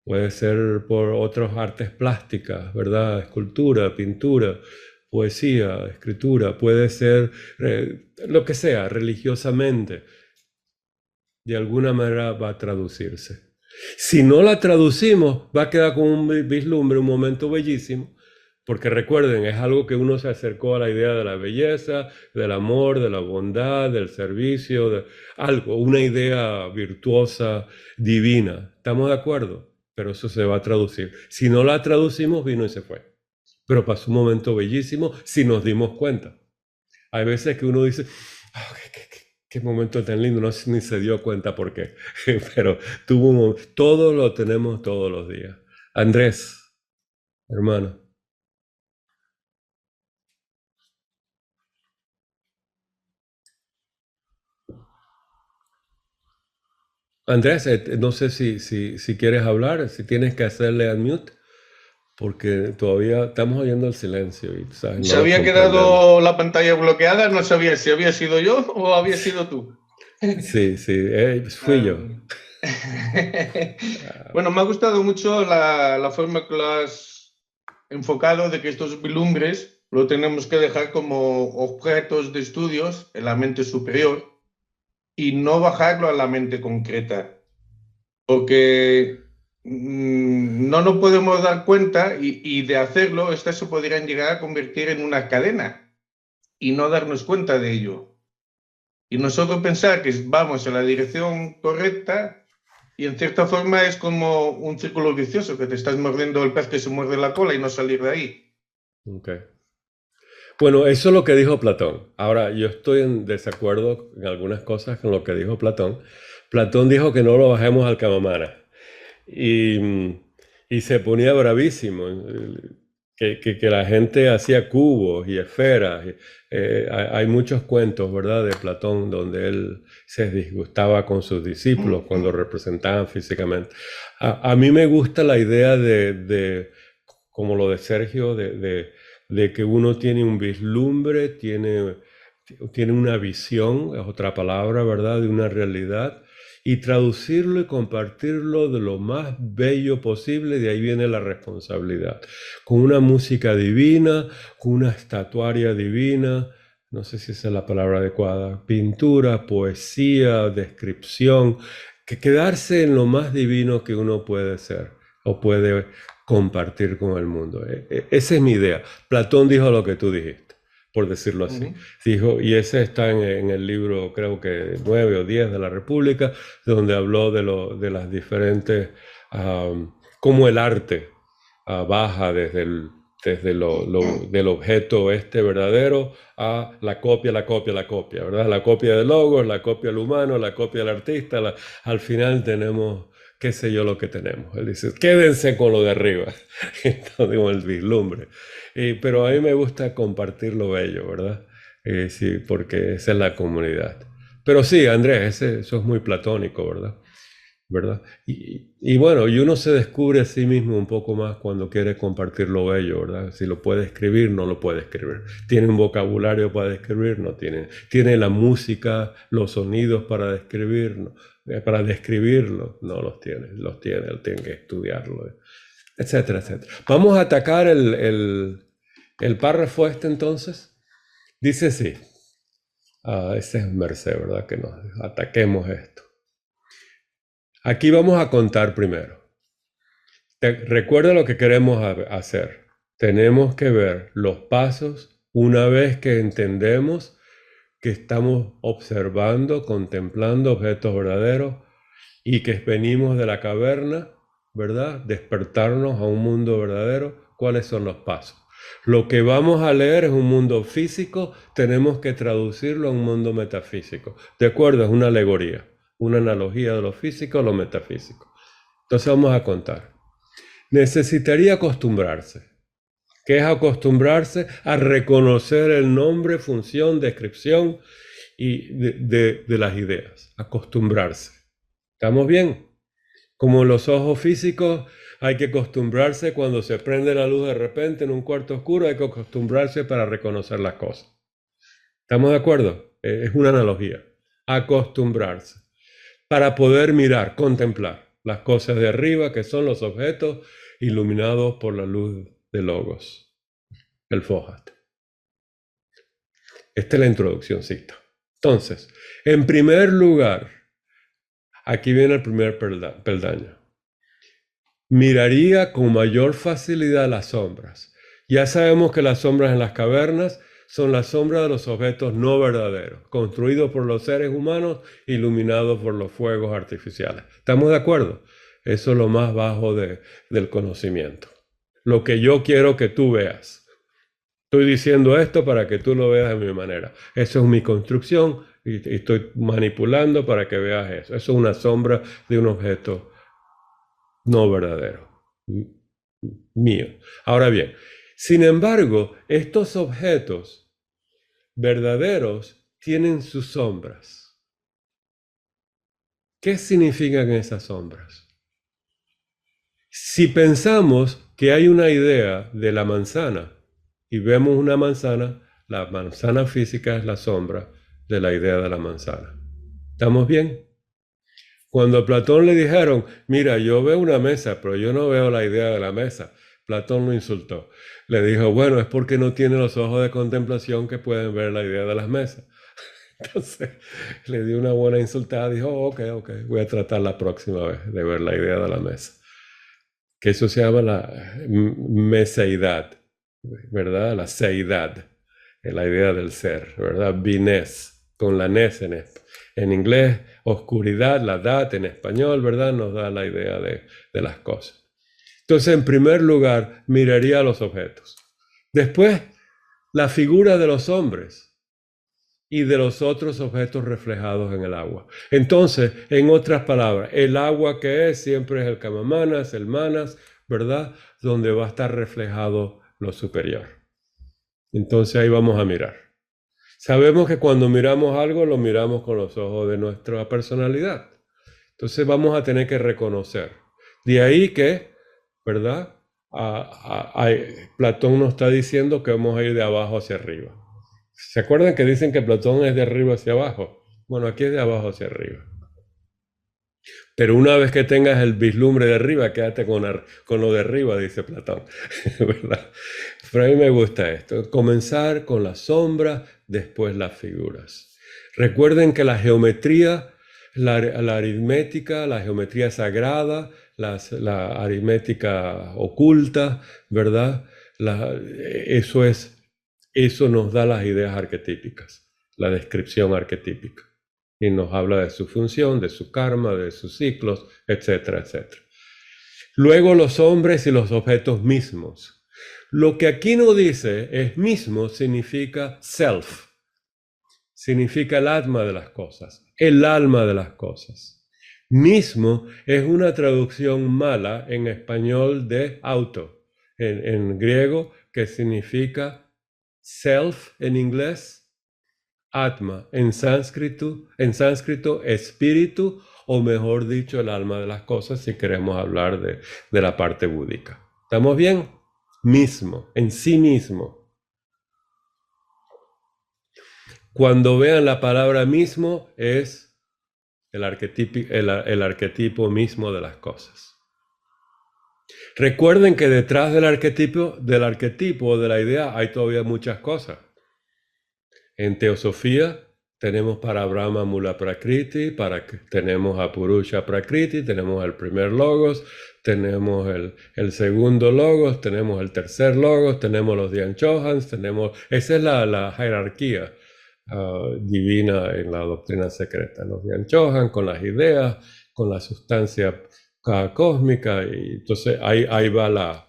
puede ser por otras artes plásticas, ¿verdad? Escultura, pintura, poesía, escritura, puede ser lo que sea, religiosamente. De alguna manera va a traducirse. Si no la traducimos, va a quedar como un vislumbre, un momento bellísimo, porque recuerden, es algo que uno se acercó a la idea de la belleza, del amor, de la bondad, del servicio, de algo, una idea virtuosa, divina. ¿Estamos de acuerdo? Pero eso se va a traducir. Si no la traducimos, vino y se fue. Pero pasó un momento bellísimo si nos dimos cuenta. Hay veces que uno dice, oh, qué momento tan lindo, no ni se dio cuenta por qué. Pero tuvo un momento. Todo lo tenemos todos los días. Andrés, hermano. Andrés, no sé si quieres hablar, si tienes que hacerle unmute, porque todavía estamos oyendo el silencio. Y, ¿sabes? No se había quedado la pantalla bloqueada, no sabía si había sido yo o había sido tú. Sí, fui yo. Bueno, me ha gustado mucho la forma que lo has enfocado de que estos vislumbres lo tenemos que dejar como objetos de estudios en la mente superior y no bajarlo a la mente concreta, porque no nos podemos dar cuenta y de hacerlo, estas se podrían llegar a convertir en una cadena y no darnos cuenta de ello. Y nosotros pensar que vamos en la dirección correcta y en cierta forma es como un círculo vicioso, que te estás mordiendo el pez que se muerde la cola y no salir de ahí. Okay. Bueno, eso es lo que dijo Platón. Ahora, yo estoy en desacuerdo en algunas cosas con lo que dijo Platón. Platón dijo que no lo bajemos al Camamana y se ponía bravísimo. Que la gente hacía cubos y esferas. Hay muchos cuentos, ¿verdad?, de Platón donde él se disgustaba con sus discípulos cuando representaban físicamente. A mí me gusta la idea como lo de Sergio, de que uno tiene un vislumbre, tiene una visión, es otra palabra, ¿verdad?, de una realidad, y traducirlo y compartirlo de lo más bello posible. De ahí viene la responsabilidad. Con una música divina, con una estatuaria divina, no sé si esa es la palabra adecuada, pintura, poesía, descripción, que quedarse en lo más divino que uno puede ser o puede compartir con el mundo. Esa es mi idea. Platón dijo lo que tú dijiste, por decirlo así. Dijo, y ese está en el libro, creo que 9 o 10 de la República, donde habló de las diferentes, cómo el arte baja desde del objeto verdadero a la copia, ¿verdad? La copia del logos, la copia del humano, la copia del artista. Al final tenemos, qué sé yo lo que tenemos. Él dice, quédense con lo de arriba. Entonces, digo, el vislumbre. Pero a mí me gusta compartir lo bello, ¿verdad? Sí, porque esa es la comunidad. Pero sí, Andrés, eso es muy platónico, ¿verdad? Y bueno, y uno se descubre a sí mismo un poco más cuando quiere compartir lo bello, ¿verdad? Si lo puede escribir, no lo puede escribir. Tiene un vocabulario para describir, no tiene. Tiene la música, los sonidos para describir, no. Para describirlo, no los tiene. Él tiene que estudiarlo, etcétera, etcétera. Vamos a atacar el párrafo entonces. Dice así. Ese es Merced, ¿verdad? Que nos ataquemos esto. Aquí vamos a contar primero. Recuerda lo que queremos hacer. Tenemos que ver los pasos una vez que entendemos que estamos observando, contemplando objetos verdaderos y que venimos de la caverna, ¿verdad? Despertarnos a un mundo verdadero. ¿Cuáles son los pasos? Lo que vamos a leer es un mundo físico, tenemos que traducirlo a un mundo metafísico. ¿De acuerdo? Es una alegoría, una analogía de lo físico a lo metafísico. Entonces vamos a contar. Necesitaría acostumbrarse. ¿Qué es acostumbrarse? A reconocer el nombre, función, descripción y de las ideas. Acostumbrarse. ¿Estamos bien? Como los ojos físicos, hay que acostumbrarse cuando se prende la luz de repente en un cuarto oscuro, hay que acostumbrarse para reconocer las cosas. ¿Estamos de acuerdo? Es una analogía. Acostumbrarse. Para poder mirar, contemplar las cosas de arriba, que son los objetos iluminados por la luz de Logos, el Fohat. Esta es la introduccióncita. Entonces, en primer lugar, aquí viene el primer peldaño. Miraría con mayor facilidad las sombras. Ya sabemos que las sombras en las cavernas son las sombras de los objetos no verdaderos, construidos por los seres humanos, iluminados por los fuegos artificiales. ¿Estamos de acuerdo? Eso es lo más bajo del conocimiento. Lo que yo quiero que tú veas. Estoy diciendo esto para que tú lo veas de mi manera. Eso es mi construcción y estoy manipulando para que veas eso. Eso es una sombra de un objeto no verdadero, mío. Ahora bien, sin embargo, estos objetos verdaderos tienen sus sombras. ¿Qué significan esas sombras? Si pensamos que hay una idea de la manzana y vemos una manzana, la manzana física es la sombra de la idea de la manzana. ¿Estamos bien? Cuando a Platón le dijeron, mira, yo veo una mesa, pero yo no veo la idea de la mesa. Platón lo insultó. Le dijo, bueno, es porque no tiene los ojos de contemplación que pueden ver la idea de las mesas. Entonces le dio una buena insultada, dijo, ok, voy a tratar la próxima vez de ver la idea de la mesa. Que eso se llama la meseidad, ¿verdad? La seidad, la idea del ser, ¿verdad? Bines, con la nes en inglés, oscuridad, la dat en español, ¿verdad? Nos da la idea de las cosas. Entonces, en primer lugar, miraría los objetos. Después, la figura de los hombres y de los otros objetos reflejados en el agua. Entonces, en otras palabras, el agua que es siempre es el Kamamanas, el Manas, ¿verdad? Donde va a estar reflejado lo superior. Entonces ahí vamos a mirar. Sabemos que cuando miramos algo, lo miramos con los ojos de nuestra personalidad. Entonces vamos a tener que reconocer. De ahí que, ¿verdad? Platón nos está diciendo que vamos a ir de abajo hacia arriba. ¿Se acuerdan que dicen que Platón es de arriba hacia abajo? Bueno, aquí es de abajo hacia arriba. Pero una vez que tengas el vislumbre de arriba, quédate con lo de arriba, dice Platón. ¿Verdad? Pero a mí me gusta esto. Comenzar con la sombra, después las figuras. Recuerden que la geometría, la aritmética, la geometría sagrada, la aritmética oculta, ¿verdad? Eso nos da las ideas arquetípicas, la descripción arquetípica. Y nos habla de su función, de su karma, de sus ciclos, etcétera, etcétera. Luego los hombres y los objetos mismos. Lo que aquí no dice es mismo, significa self. Significa el alma de las cosas, el alma de las cosas. Mismo es una traducción mala en español de auto, en griego, que significa self en inglés, Atma, en sánscrito espíritu, o mejor dicho, el alma de las cosas, si queremos hablar de la parte búdica. ¿Estamos bien? Mismo, en sí mismo. Cuando vean la palabra mismo, es el arquetipo mismo de las cosas. Recuerden que detrás del arquetipo de la idea hay todavía muchas cosas. En Teosofía tenemos para Brahma Mula Prakriti, tenemos a Purusha Prakriti, tenemos el primer logos, tenemos el segundo logos, tenemos el tercer logos, tenemos los Dhyan-chohans, esa es la jerarquía divina en la doctrina secreta. Los Dhyan-chohan con las ideas, con la sustancia cósmica, y entonces ahí va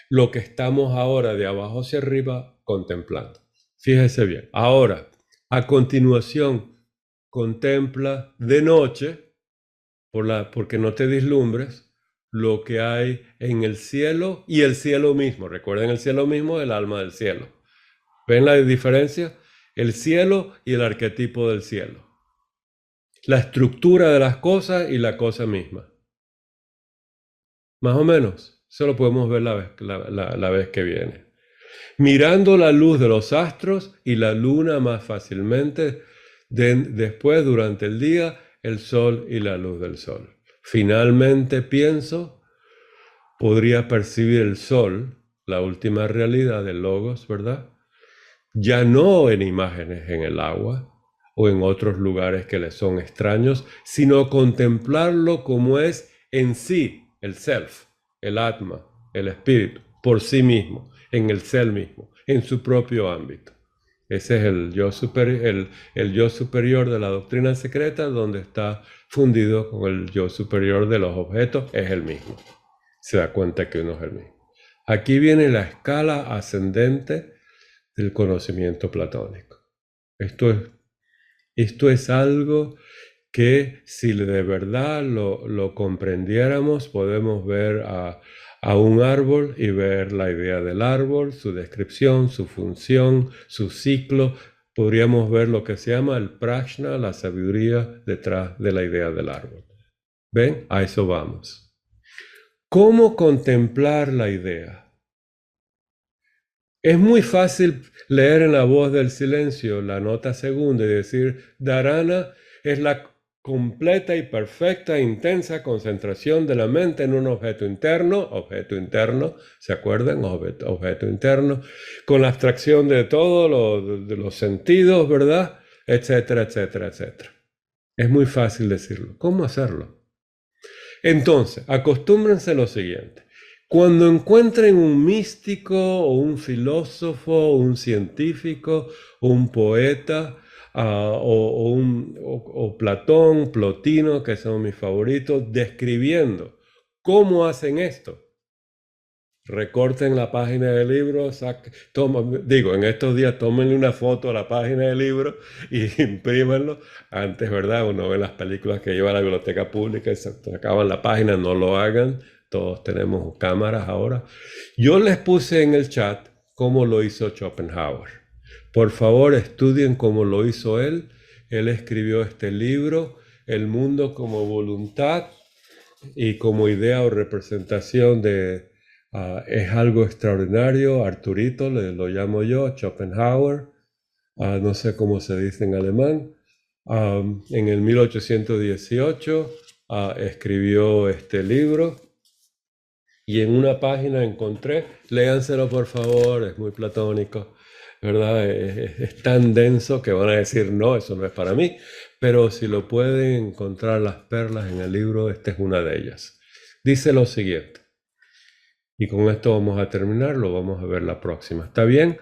lo que estamos ahora de abajo hacia arriba contemplando. Fíjese bien. Ahora, a continuación, contempla de noche, porque no te vislumbres, lo que hay en el cielo y el cielo mismo. Recuerden, el cielo mismo es el alma del cielo. ¿Ven la diferencia? El cielo y el arquetipo del cielo. La estructura de las cosas y la cosa misma. Más o menos. Eso lo podemos ver la vez que viene. Mirando la luz de los astros y la luna más fácilmente, después durante el día, el sol y la luz del sol. Finalmente pienso, podría percibir el sol, la última realidad del logos, ¿verdad? Ya no en imágenes en el agua o en otros lugares que le son extraños, sino contemplarlo como es en sí, el self, el atma, el espíritu, por sí mismo, en el ser mismo, en su propio ámbito. Ese es el yo superior de la doctrina secreta, donde está fundido con el yo superior de los objetos, es el mismo. Se da cuenta que uno es el mismo. Aquí viene la escala ascendente del conocimiento platónico. Esto es algo que si de verdad lo comprendiéramos, podemos ver a un árbol y ver la idea del árbol, su descripción, su función, su ciclo. Podríamos ver lo que se llama el prajna, la sabiduría detrás de la idea del árbol. ¿Ven? A eso vamos. ¿Cómo contemplar la idea? Es muy fácil leer en la voz del silencio la nota segunda y decir, dharana es la completa y perfecta, intensa concentración de la mente en un objeto interno, ¿se acuerdan? Objeto interno, con la abstracción de todo, de los sentidos, ¿verdad? Etcétera, etcétera, etcétera. Es muy fácil decirlo. ¿Cómo hacerlo? Entonces, acostúmbrense a lo siguiente. Cuando encuentren un místico o un filósofo o un científico o un poeta o Platón, Plotino, que son mis favoritos, describiendo cómo hacen esto, recorten la página del libro, en estos días tómenle una foto a la página del libro y imprímanlo. Antes, ¿verdad? Uno ve las películas que lleva a la biblioteca pública y se acaban la página, no lo hagan. Todos tenemos cámaras ahora. Yo les puse en el chat cómo lo hizo Schopenhauer. Por favor, estudien cómo lo hizo él. Él escribió este libro, El mundo como voluntad y como idea o representación de... es algo extraordinario. Arturito, lo llamo yo, Schopenhauer. No sé cómo se dice en alemán. En el 1818 escribió este libro. Y en una página encontré, léanselo por favor, es muy platónico, ¿verdad? Es tan denso que van a decir, no, eso no es para mí, pero si lo pueden encontrar las perlas en el libro, esta es una de ellas. Dice lo siguiente, y con esto vamos a terminar, lo vamos a ver la próxima, ¿está bien?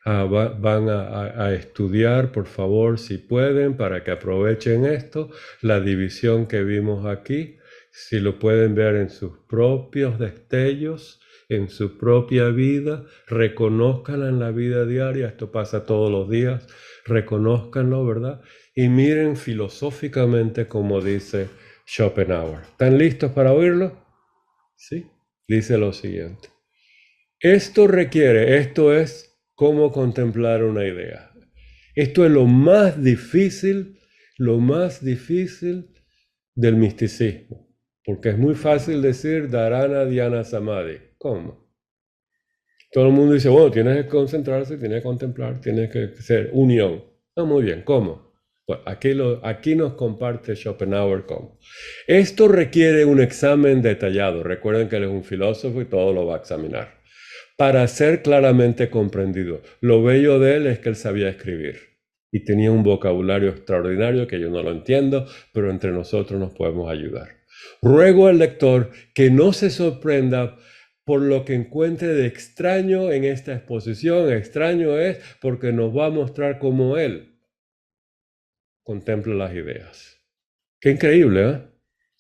Van a estudiar, por favor, si pueden, para que aprovechen esto, la división que vimos aquí. Si lo pueden ver en sus propios destellos, en su propia vida, reconózcanla en la vida diaria, esto pasa todos los días, reconózcanlo, ¿verdad? Y miren filosóficamente como dice Schopenhauer. ¿Están listos para oírlo? Sí. Dice lo siguiente. Esto es cómo contemplar una idea. Esto es lo más difícil del misticismo. Porque es muy fácil decir Dharana Dhyana Samadhi. ¿Cómo? Todo el mundo dice, bueno, tienes que concentrarse, tienes que contemplar, tienes que ser unión. No, muy bien, ¿cómo? Pues aquí nos comparte Schopenhauer cómo. Esto requiere un examen detallado. Recuerden que él es un filósofo y todo lo va a examinar. Para ser claramente comprendido. Lo bello de él es que él sabía escribir. Y tenía un vocabulario extraordinario que yo no lo entiendo, pero entre nosotros nos podemos ayudar. Ruego al lector que no se sorprenda por lo que encuentre de extraño en esta exposición. Extraño es porque nos va a mostrar cómo él contempla las ideas. Qué increíble, ¿eh?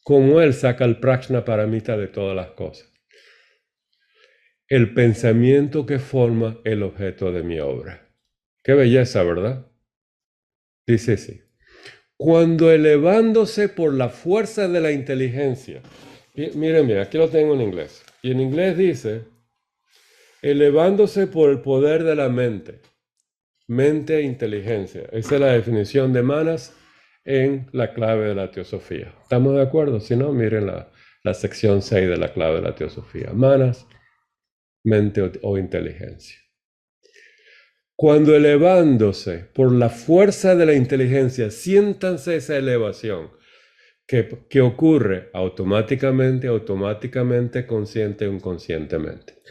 Cómo él saca el prajna paramita de todas las cosas. El pensamiento que forma el objeto de mi obra. Qué belleza, ¿verdad? Dice así. Cuando elevándose por la fuerza de la inteligencia, miren, aquí lo tengo en inglés, y en inglés dice, elevándose por el poder de la mente e inteligencia. Esa es la definición de Manas en la clave de la teosofía. ¿Estamos de acuerdo? Si no, miren la sección 6 de la clave de la teosofía. Manas, mente o inteligencia. Cuando elevándose por la fuerza de la inteligencia, siéntanse esa elevación que ocurre automáticamente, consciente o inconscientemente.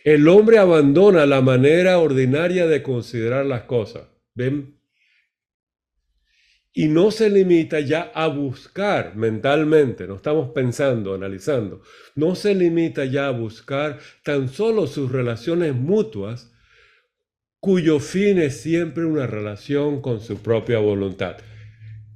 El hombre abandona la manera ordinaria de considerar las cosas, ¿ven? Y no se limita ya a buscar mentalmente, no estamos pensando, analizando, no se limita ya a buscar tan solo sus relaciones mutuas, cuyo fin es siempre una relación con su propia voluntad.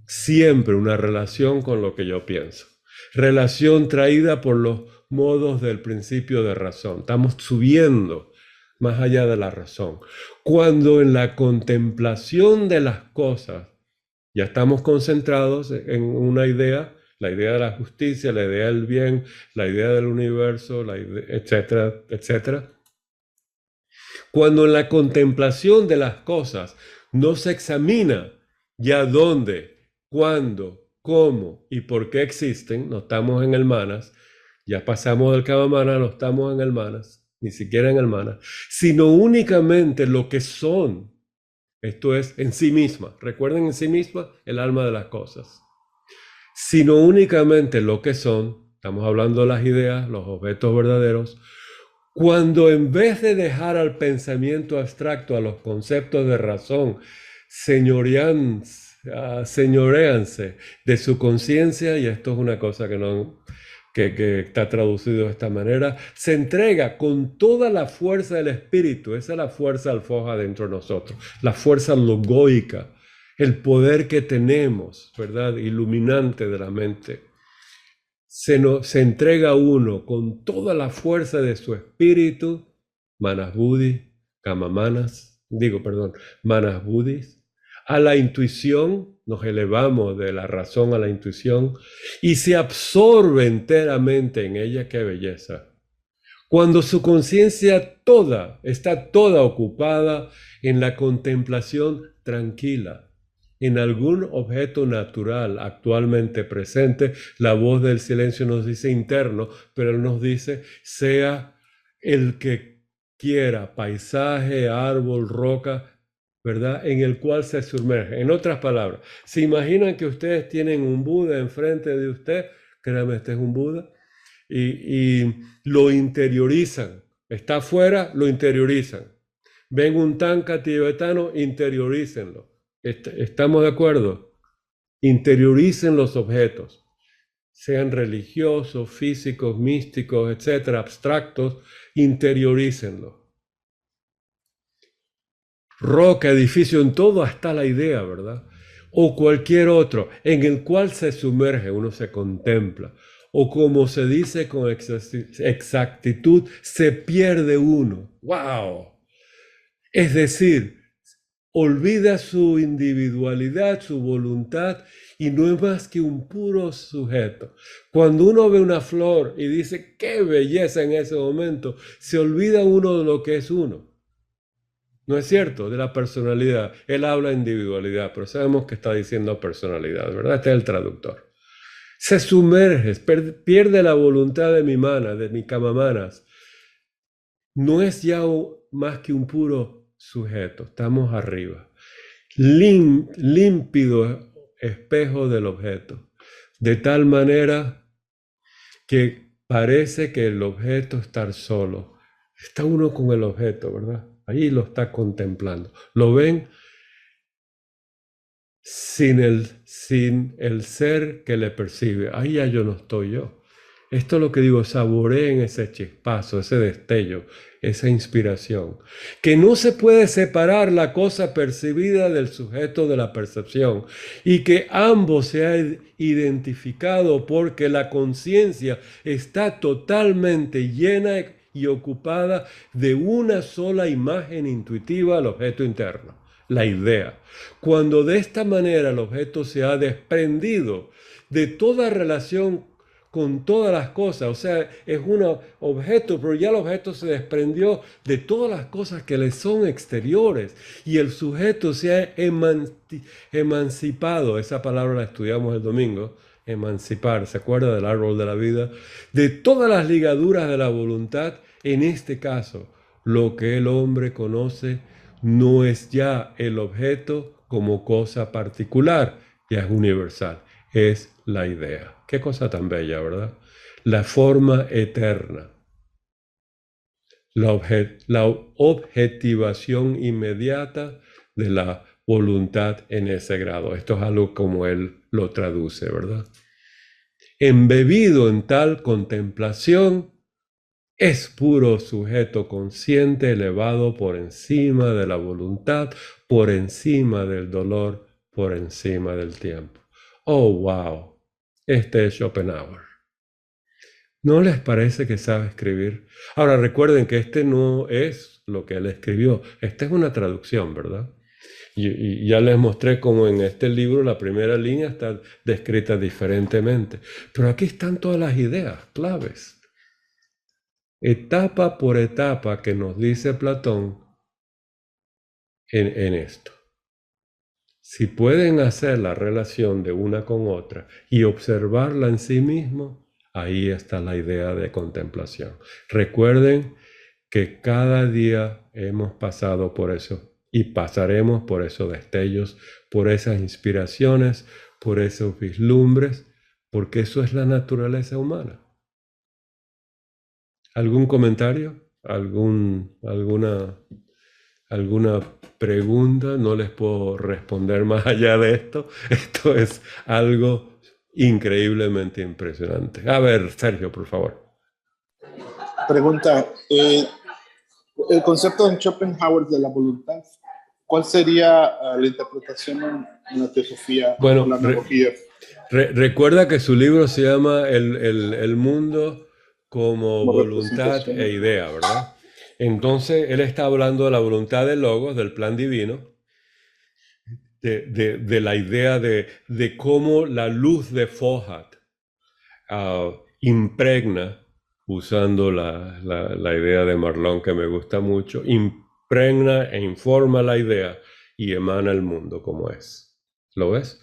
Siempre una relación con lo que yo pienso. Relación traída por los modos del principio de razón. Estamos subiendo más allá de la razón. Cuando en la contemplación de las cosas ya estamos concentrados en una idea, la idea de la justicia, la idea del bien, la idea del universo, etcétera, etcétera. Cuando en la contemplación de las cosas no se examina ya dónde, cuándo, cómo y por qué existen, no estamos en el manas, ya pasamos del Kama-mana, no estamos en el manas, ni siquiera en el manas, sino únicamente lo que son, esto es en sí misma. Recuerden en sí misma el alma de las cosas. sino únicamente lo que son, estamos hablando de las ideas, los objetos verdaderos, cuando en vez de dejar al pensamiento abstracto, a los conceptos de razón, señoreanse de su conciencia, y esto es una cosa que está traducido de esta manera, se entrega con toda la fuerza del espíritu. Esa es la fuerza alfoja dentro de nosotros, la fuerza logóica, el poder que tenemos, ¿verdad? Iluminante de la mente. Se entrega uno con toda la fuerza de su espíritu, manas buddhis, manas buddhis, a la intuición, nos elevamos de la razón a la intuición y se absorbe enteramente en ella. ¡Qué belleza! Cuando su conciencia está toda ocupada en la contemplación tranquila, en algún objeto natural actualmente presente. La voz del silencio nos dice interno, pero él nos dice, sea el que quiera, paisaje, árbol, roca, ¿verdad? En el cual se sumerge. En otras palabras, ¿se imaginan que ustedes tienen un Buda enfrente de usted? Créanme, este es un Buda. Y lo interiorizan. Está afuera, lo interiorizan. Ven un tanka tibetano, interiorícenlo. ¿Estamos de acuerdo? Interioricen los objetos, sean religiosos, físicos, místicos, etcétera, abstractos, interiorícenlos. Roca, edificio, en todo está la idea, ¿verdad? O cualquier otro en el cual se sumerge, uno se contempla. O como se dice con exactitud, se pierde uno. ¡Wow! Es decir, olvida su individualidad, su voluntad, y no es más que un puro sujeto. Cuando uno ve una flor y dice, ¡qué belleza! En ese momento, se olvida uno de lo que es uno. ¿No es cierto? De la personalidad. Él habla de individualidad, pero sabemos que está diciendo personalidad, ¿verdad? Este es el traductor. Se sumerge, pierde la voluntad de mi mana, de mi kamamanas. No es ya más que un puro sujeto, estamos arriba. Límpido espejo del objeto, de tal manera que parece que el objeto está solo. Está uno con el objeto, ¿verdad? Ahí lo está contemplando. ¿Lo ven? Sin el ser que le percibe. Ahí ya yo no estoy yo. Esto es lo que digo, saboreen ese chispazo, ese destello, esa inspiración. Que no se puede separar la cosa percibida del sujeto de la percepción y que ambos se han identificado porque la conciencia está totalmente llena y ocupada de una sola imagen intuitiva al objeto interno, la idea. Cuando de esta manera el objeto se ha desprendido de toda relación con todas las cosas, o sea, es un objeto, pero ya el objeto se desprendió de todas las cosas que le son exteriores y el sujeto se ha emancipado, esa palabra la estudiamos el domingo, emancipar, ¿se acuerda del árbol de la vida? De todas las ligaduras de la voluntad. En este caso, lo que el hombre conoce no es ya el objeto como cosa particular, ya es universal, es la idea. Qué cosa tan bella, ¿verdad? La forma eterna. La objetivación inmediata de la voluntad en ese grado. Esto es algo como él lo traduce, ¿verdad? Embebido en tal contemplación, es puro sujeto consciente elevado por encima de la voluntad, por encima del dolor, por encima del tiempo. Oh, wow. Este es Schopenhauer. ¿No les parece que sabe escribir? Ahora recuerden que este no es lo que él escribió. Esta es una traducción, ¿verdad? Y ya les mostré cómo en este libro la primera línea está descrita diferentemente. Pero aquí están todas las ideas claves. Etapa por etapa que nos dice Platón en esto. Si pueden hacer la relación de una con otra y observarla en sí mismo, ahí está la idea de contemplación. Recuerden que cada día hemos pasado por eso y pasaremos por esos destellos, por esas inspiraciones, por esos vislumbres, porque eso es la naturaleza humana. ¿Algún comentario? ¿Alguna pregunta? No les puedo responder más allá de esto. Esto es algo increíblemente impresionante. A ver, Sergio, por favor. Pregunta, el concepto de Schopenhauer de la voluntad, ¿cuál sería la interpretación en la teosofía? Bueno, la analogía? Recuerda que su libro se llama El mundo como voluntad e idea, ¿verdad? Entonces, él está hablando de la voluntad del logos, del plan divino, de la idea de cómo la luz de Fohat impregna, usando la idea de Marlon que me gusta mucho, impregna e informa la idea y emana el mundo como es. ¿Lo ves?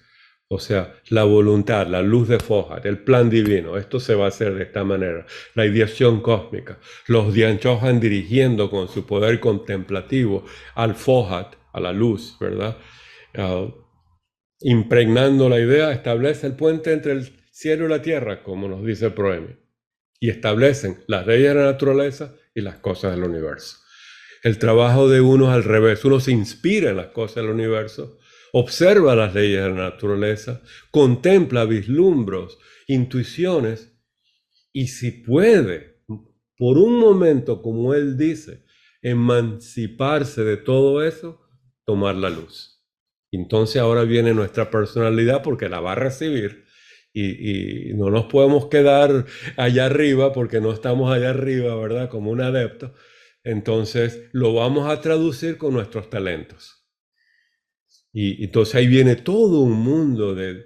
O sea, la voluntad, la luz de Fohat, el plan divino, esto se va a hacer de esta manera. La ideación cósmica, los Dian Chohan dirigiendo con su poder contemplativo al Fohat, a la luz, ¿verdad? Impregnando la idea, establece el puente entre el cielo y la tierra, como nos dice Proemio, y establecen las leyes de la naturaleza y las cosas del universo. El trabajo de uno es al revés, uno se inspira en las cosas del universo, observa las leyes de la naturaleza, contempla vislumbros, intuiciones, y si puede, por un momento, como él dice, emanciparse de todo eso, tomar la luz. Entonces ahora viene nuestra personalidad porque la va a recibir y no nos podemos quedar allá arriba porque no estamos allá arriba, ¿verdad? Como un adepto. Entonces lo vamos a traducir con nuestros talentos. Y entonces ahí viene todo un mundo de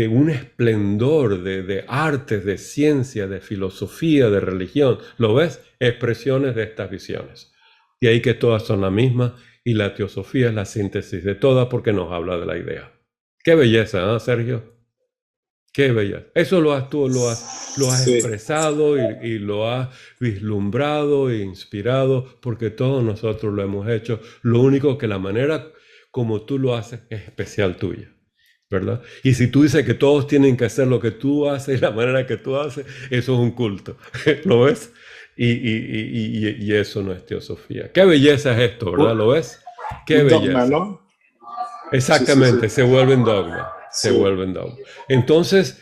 un esplendor de artes, de ciencia, de filosofía, de religión. ¿Lo ves? Expresiones de estas visiones. Y ahí que todas son la misma y la teosofía es la síntesis de todas porque nos habla de la idea. Qué belleza, ¿eh, Sergio? Qué belleza. Eso lo has expresado y lo has vislumbrado e inspirado porque todos nosotros lo hemos hecho. Lo único que la manera como tú lo haces es especial tuya, ¿verdad? Y si tú dices que todos tienen que hacer lo que tú haces y la manera que tú haces, eso es un culto. ¿Lo ves? Y eso no es teosofía. Qué belleza es esto, ¿verdad? ¿Lo ves? Qué belleza. Dogma, ¿no? Exactamente, se vuelven dogma. Se vuelven dogma. Entonces,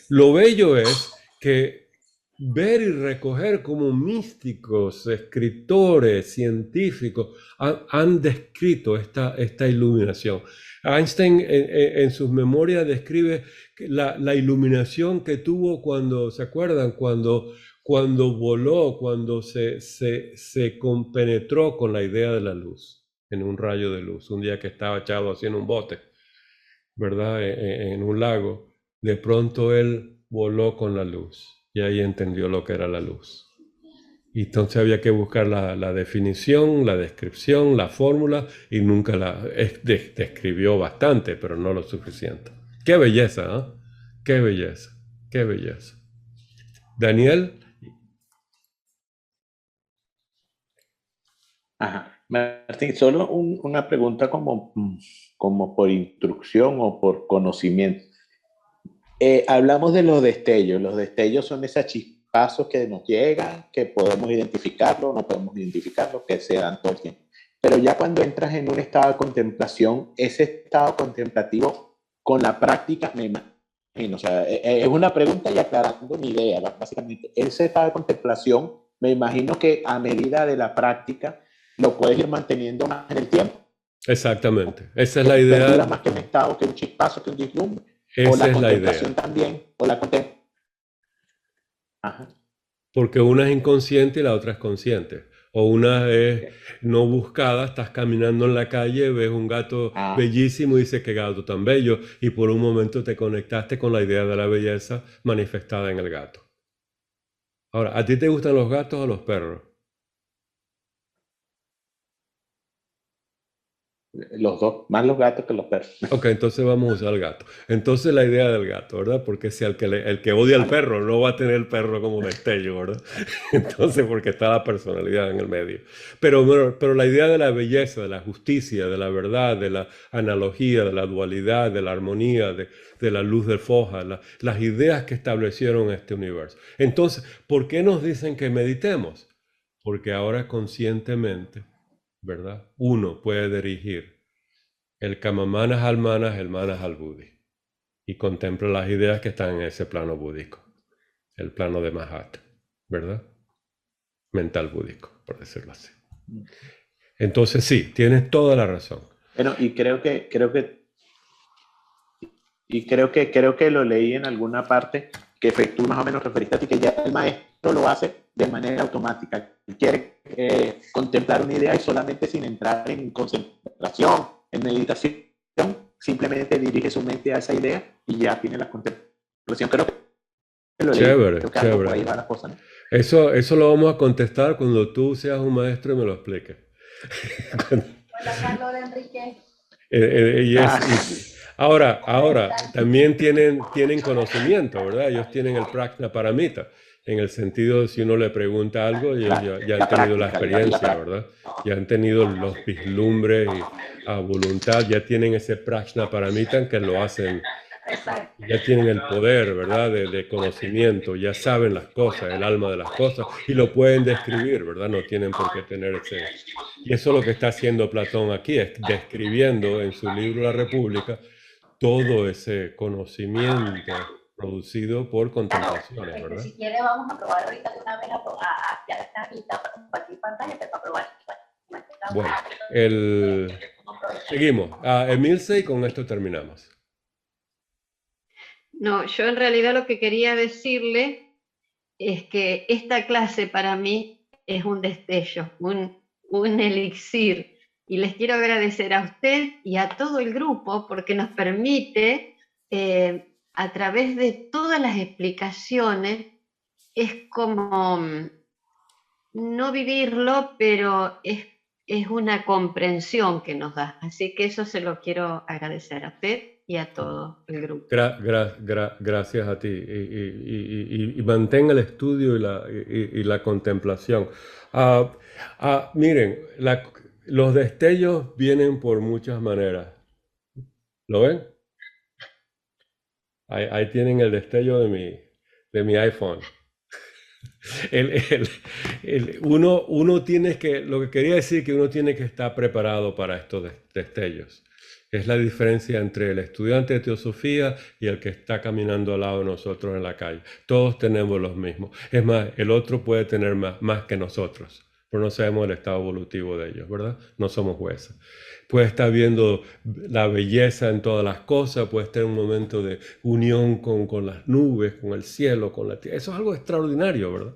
lo bello es que ver y recoger como místicos, escritores, científicos han descrito esta iluminación. Einstein en sus memorias describe la iluminación que tuvo cuando, ¿se acuerdan? Cuando voló, cuando se compenetró con la idea de la luz, en un rayo de luz, un día que estaba echado así en un bote, ¿verdad? En un lago, de pronto él voló con la luz y ahí entendió lo que era la luz. Y entonces había que buscar la definición, la descripción, la fórmula y nunca describió bastante, pero no lo suficiente. ¡Qué belleza! ¿Eh? ¡Qué belleza! ¡Qué belleza! Daniel. Ajá. Martín, solo una pregunta como por instrucción o por conocimiento. Hablamos de los destellos. Los destellos son esos chispazos que nos llegan, que podemos identificarlo, no podemos identificarlo, que se dan todo el tiempo. Pero ya cuando entras en un estado de contemplación, ese estado contemplativo con la práctica, me imagino, o sea, es una pregunta y aclarando mi idea, básicamente. Ese estado de contemplación, me imagino que a medida de la práctica, lo puedes ir manteniendo más en el tiempo. Exactamente, esa es la idea. Perdura más que un estado, que un chispazo, que un vislumbre. Esa es la idea. También, o la contemplación. Ajá. Porque una es inconsciente y la otra es consciente. O una es no buscada, estás caminando en la calle, ves un gato bellísimo y dices qué gato tan bello, y por un momento te conectaste con la idea de la belleza manifestada en el gato. Ahora, ¿a ti te gustan los gatos o los perros? Los dos, más los gatos que los perros. Ok, entonces vamos a usar el gato. Entonces la idea del gato, ¿verdad? Porque si el que odia al perro no va a tener el perro como destello, ¿verdad? Entonces, porque está la personalidad en el medio. Pero la idea de la belleza, de la justicia, de la verdad, de la analogía, de la dualidad, de la armonía, de la luz del foja, las ideas que establecieron este universo. Entonces, ¿por qué nos dicen que meditemos? Porque ahora conscientemente, ¿verdad? Uno puede dirigir el Kamamanas al Manas, el Manas al Buddhi, y contempla las ideas que están en ese plano búdico, el plano de Mahat, ¿verdad? Mental búdico, por decirlo así. Entonces sí, tienes toda la razón. Bueno, y creo que lo leí en alguna parte que tú más o menos referiste a ti, que ya el maestro lo hace de manera automática. Quiere contemplar una idea y solamente sin entrar en concentración, en meditación, simplemente dirige su mente a esa idea y ya tiene la contemplación. Creo que lo leí. Chévere, Creo que chévere. por ahí va la cosa, ¿no? Eso lo vamos a contestar cuando tú seas un maestro y me lo expliques. Hola, Carlos de Enrique. Ahora, también tienen conocimiento, ¿verdad? Ellos tienen el prajna paramita, en el sentido de si uno le pregunta algo, ellos ya han tenido la experiencia, ¿verdad? Ya han tenido los vislumbres y a voluntad, ya tienen ese prajna paramita que lo hacen, ya tienen el poder, ¿verdad? De conocimiento, ya saben las cosas, el alma de las cosas, y lo pueden describir, ¿verdad? No tienen por qué tener ese... Y eso es lo que está haciendo Platón aquí, es describiendo en su libro La República todo ese conocimiento producido por contemplaciones, ¿verdad? Si quiere vamos a probar ahorita una vez ya está habilitado para compartir pantalla, pero para probar. Bueno, seguimos. Emilce, y con esto terminamos. No, yo en realidad lo que quería decirle es que esta clase para mí es un destello, un elixir. Y les quiero agradecer a usted y a todo el grupo porque nos permite, a través de todas las explicaciones, es como no vivirlo, pero es una comprensión que nos da. Así que eso se lo quiero agradecer a usted y a todo el grupo. Gracias a ti. Y mantén el estudio y la contemplación. Miren, los destellos vienen por muchas maneras. ¿Lo ven? Ahí tienen el destello de mi iPhone. Uno tiene que, lo que quería decir que uno tiene que estar preparado para estos destellos. Es la diferencia entre el estudiante de teosofía y el que está caminando al lado de nosotros en la calle. Todos tenemos los mismos. Es más, el otro puede tener más que nosotros, pero no sabemos el estado evolutivo de ellos, ¿verdad? No somos jueces. Puede estar viendo la belleza en todas las cosas, puede estar en un momento de unión con las nubes, con el cielo, con la tierra. Eso es algo extraordinario, ¿verdad?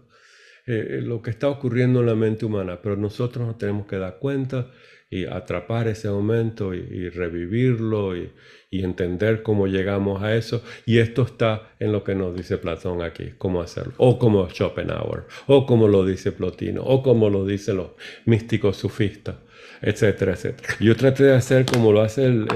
Lo que está ocurriendo en la mente humana, pero nosotros nos tenemos que dar cuenta y atrapar ese momento y revivirlo y entender cómo llegamos a eso. Y esto está en lo que nos dice Platón aquí, cómo hacerlo. O como Schopenhauer, o como lo dice Plotino, o como lo dicen los místicos sufistas, etcétera, etcétera. Yo traté de hacer como lo hacen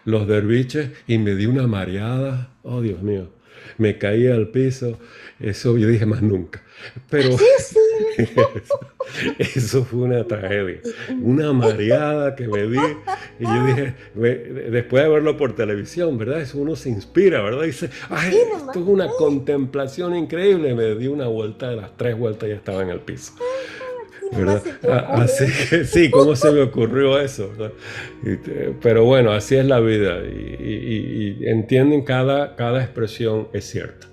los derviches y me di una mareada. Oh, Dios mío. Me caí al piso. Eso yo dije más nunca. Pero eso fue una tragedia. Una mareada que me di. Y yo dije, después de verlo por televisión, ¿verdad? Eso uno se inspira, ¿verdad? Dice, ay, esto es una contemplación increíble. Me di una vuelta, de las 3 vueltas ya estaba en el piso. ¿Verdad? Así que sí, ¿cómo se me ocurrió eso? ¿Verdad? Pero bueno, así es la vida y entienden cada expresión es cierta.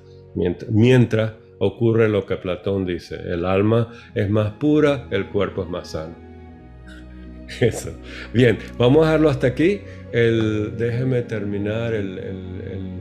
Mientras ocurre lo que Platón dice, el alma es más pura, el cuerpo es más sano. Eso. Bien, vamos a dejarlo hasta aquí. Déjeme terminar el